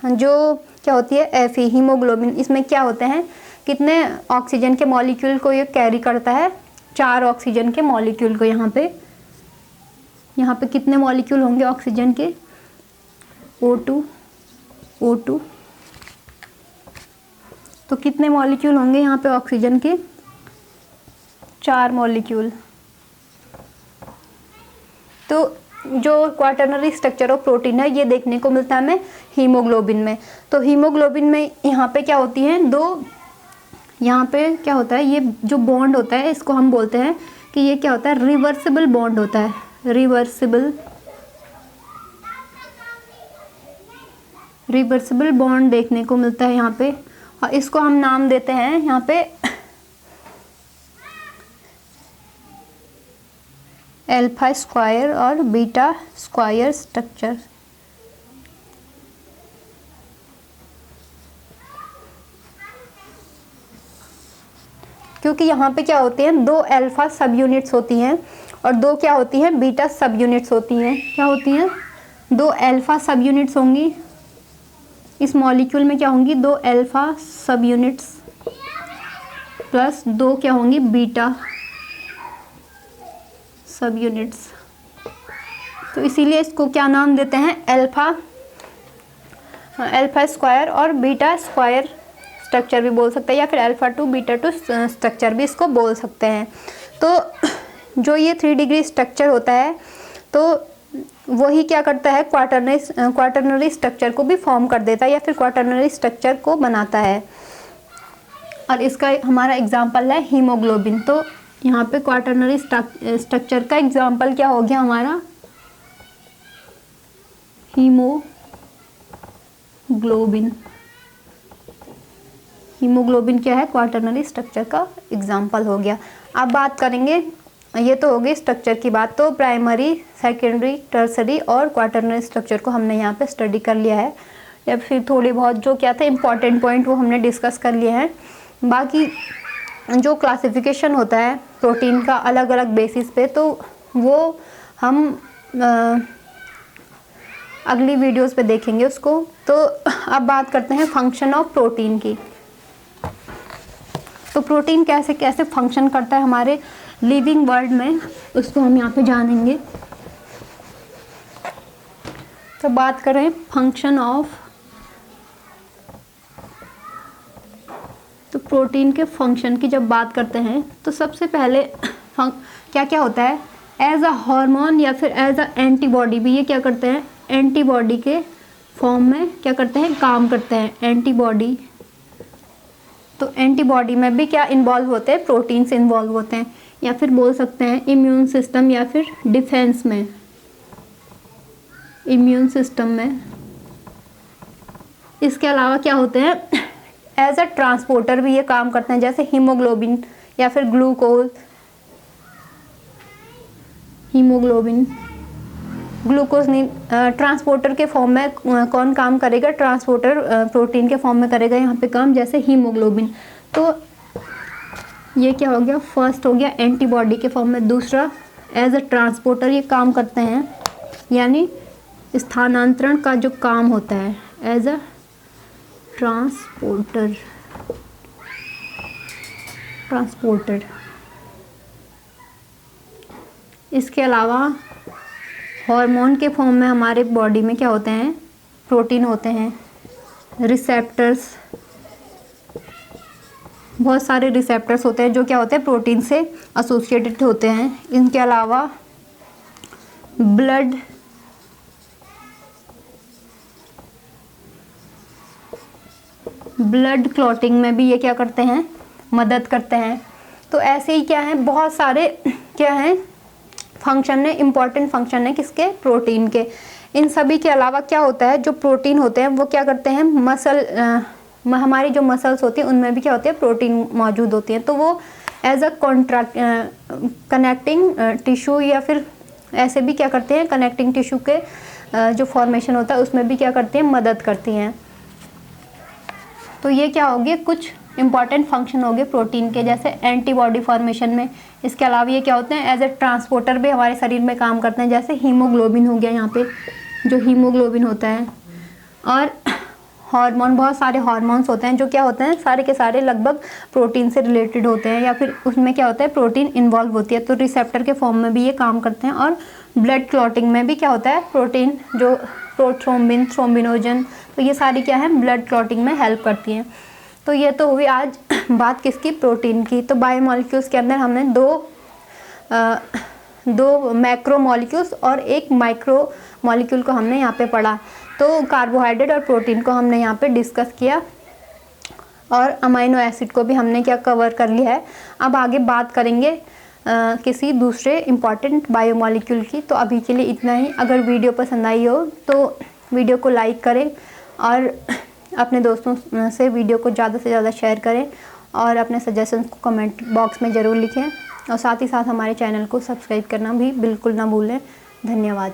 जो क्या होती है Fe, हीमोग्लोबिन, इसमें क्या होते हैं, कितने ऑक्सीजन के मॉलिक्यूल को ये कैरी करता है, 4 ऑक्सीजन के मॉलिक्यूल को। यहाँ पे कितने मॉलिक्यूल होंगे ऑक्सीजन के, O2। तो कितने मॉलिक्यूल होंगे यहाँ पे ऑक्सीजन के, 4 मॉलिक्यूल। तो जो क्वाटरनरी स्ट्रक्चर ऑफ प्रोटीन है ये देखने को मिलता है हमें हीमोग्लोबिन में। तो हीमोग्लोबिन में यहाँ पे क्या होती हैं, 2, यहाँ पे क्या होता है, ये जो बॉन्ड होता है इसको हम बोलते हैं कि ये क्या होता है, रिवर्सिबल बॉन्ड होता है, रिवर्सिबल बॉन्ड देखने को मिलता है यहाँ पे। और इसको हम नाम देते हैं यहाँ पे अल्फा स्क्वायर और बीटा स्क्वायर स्ट्रक्चर। क्योंकि यहाँ पे क्या होते हैं, 2 अल्फा सब यूनिट्स होती हैं और 2 क्या होती हैं, बीटा सब यूनिट्स होती हैं। क्या होती हैं, 2 अल्फा सब यूनिट्स होंगी इस मॉलिक्यूल में, क्या होंगी, 2 अल्फा सब यूनिट्स प्लस 2 क्या होंगी, बीटा सब यूनिट्स। तो इसीलिए इसको क्या नाम देते हैं, अल्फा स्क्वायर और बीटा स्क्वायर स्ट्रक्चर भी बोल सकते हैं, या फिर alpha two beta two structure भी इसको बोल सकते हैं। तो जो ये 3 डिग्री स्ट्रक्चर होता है तो वही क्या करता है, क्वाटरनरी स्ट्रक्चर को भी फॉर्म कर देता है या फिर क्वाटरनरी स्ट्रक्चर को बनाता है। और इसका हमारा एग्जाम्पल है हीमोग्लोबिन। तो यहाँ पे क्वाटरनरी स्ट्रक्चर का एग्जाम्पल क्या हो गया हमारा, हीमोग्लोबिन। हीमोग्लोबिन क्या है, क्वाटरनरी स्ट्रक्चर का एग्जाम्पल हो गया। अब बात करेंगे, ये तो हो गई स्ट्रक्चर की बात। तो प्राइमरी, सेकेंडरी, टर्सरी और क्वाटरनरी स्ट्रक्चर को हमने यहाँ पे स्टडी कर लिया है, या फिर थोड़ी बहुत जो क्या था इम्पॉर्टेंट पॉइंट वो हमने डिस्कस कर लिए हैं। बाकी जो क्लासिफिकेशन होता है प्रोटीन का अलग अलग बेसिस पे, तो वो हम अगली वीडियोस पे देखेंगे उसको। तो अब बात करते हैं फंक्शन ऑफ प्रोटीन की। तो प्रोटीन कैसे कैसे फंक्शन करता है हमारे लिविंग वर्ल्ड में, उसको हम यहाँ पे जानेंगे। तो बात करें फंक्शन ऑफ, तो प्रोटीन के फंक्शन की जब बात करते हैं तो सबसे पहले क्या क्या होता है, एज अ हार्मोन या फिर एज अ एंटीबॉडी भी ये क्या करते हैं, एंटीबॉडी के फॉर्म में क्या करते हैं, काम करते हैं, एंटीबॉडी। तो एंटीबॉडी में भी क्या इन्वॉल्व होते हैं, प्रोटीन्स इन्वॉल्व होते हैं, या फिर बोल सकते हैं इम्यून सिस्टम या फिर डिफेंस में, इम्यून सिस्टम में। इसके अलावा क्या होते हैं, एज अ ट्रांसपोर्टर भी ये काम करते हैं, जैसे हीमोग्लोबिन या फिर ग्लूकोज, हीमोग्लोबिन ग्लूकोज नहीं, ट्रांसपोर्टर के फॉर्म में कौन काम करेगा, ट्रांसपोर्टर प्रोटीन के फॉर्म में करेगा यहाँ पे काम, जैसे हीमोग्लोबिन। तो ये क्या हो गया, फर्स्ट हो गया एंटीबॉडी के फॉर्म में। दूसरा एज अ ट्रांसपोर्टर ये काम करते हैं, यानी स्थानांतरण का जो काम होता है, एज अ ट्रांसपोर्टर। इसके अलावा हार्मोन के फॉर्म में हमारे बॉडी में क्या होते हैं, प्रोटीन होते हैं, रिसेप्टर्स, बहुत सारे रिसेप्टर्स होते हैं जो क्या होते हैं, प्रोटीन से एसोसिएटेड होते हैं। इनके अलावा ब्लड क्लॉटिंग में भी ये क्या करते हैं, मदद करते हैं। तो ऐसे ही क्या है, बहुत सारे क्या हैं फंक्शन है, इम्पॉर्टेंट फंक्शन है किसके, प्रोटीन के। इन सभी के अलावा क्या होता है, जो प्रोटीन होते हैं वो क्या करते हैं, हमारी जो मसल्स होती हैं उनमें भी क्या होती है, प्रोटीन मौजूद होती है। तो वो एज अ कनेक्टिंग टिश्यू या फिर ऐसे भी क्या करते हैं, कनेक्टिंग टिश्यू के जो फॉर्मेशन होता है उसमें भी क्या करती हैं, मदद करती हैं। तो ये क्या हो गए, कुछ इंपॉर्टेंट फंक्शन हो गए प्रोटीन के, जैसे एंटीबॉडी फॉर्मेशन में। इसके अलावा ये क्या होते हैं, एज ए ट्रांसपोर्टर भी हमारे शरीर में काम करते हैं, जैसे हीमोग्लोबिन हो गया यहाँ पे, जो हीमोग्लोबिन होता है। और हार्मोन, बहुत सारे हार्मोन्स होते हैं जो क्या होते हैं, सारे के सारे लगभग प्रोटीन से रिलेटेड होते हैं, या फिर उसमें क्या होता है, प्रोटीन इन्वॉल्व होती है। तो रिसेप्टर के फॉर्म में भी ये काम करते हैं। और ब्लड क्लॉटिंग में भी क्या होता है, प्रोटीन जो प्रोथ्रोम्बिन, थ्रोम्बिनोजन, तो ये सारी क्या है, ब्लड क्लॉटिंग में हेल्प करती हैं। तो ये तो हुई आज बात किसकी, प्रोटीन की। तो बायोमॉलिक्यूल्स के अंदर हमने दो मैक्रो मॉलिक्यूल्स और एक माइक्रो मॉलिक्यूल को हमने यहाँ पे पढ़ा। तो कार्बोहाइड्रेट और प्रोटीन को हमने यहाँ पे डिस्कस किया, और अमाइनो एसिड को भी हमने क्या कवर कर लिया है। अब आगे बात करेंगे किसी दूसरे इम्पॉर्टेंट बायोमॉलिक्यूल की। तो अभी के लिए इतना ही। अगर वीडियो पसंद आई हो तो वीडियो को लाइक करें और अपने दोस्तों से वीडियो को ज़्यादा से ज़्यादा शेयर करें, और अपने सजेशंस को कमेंट बॉक्स में ज़रूर लिखें, और साथ ही साथ हमारे चैनल को सब्सक्राइब करना भी बिल्कुल ना भूलें। धन्यवाद।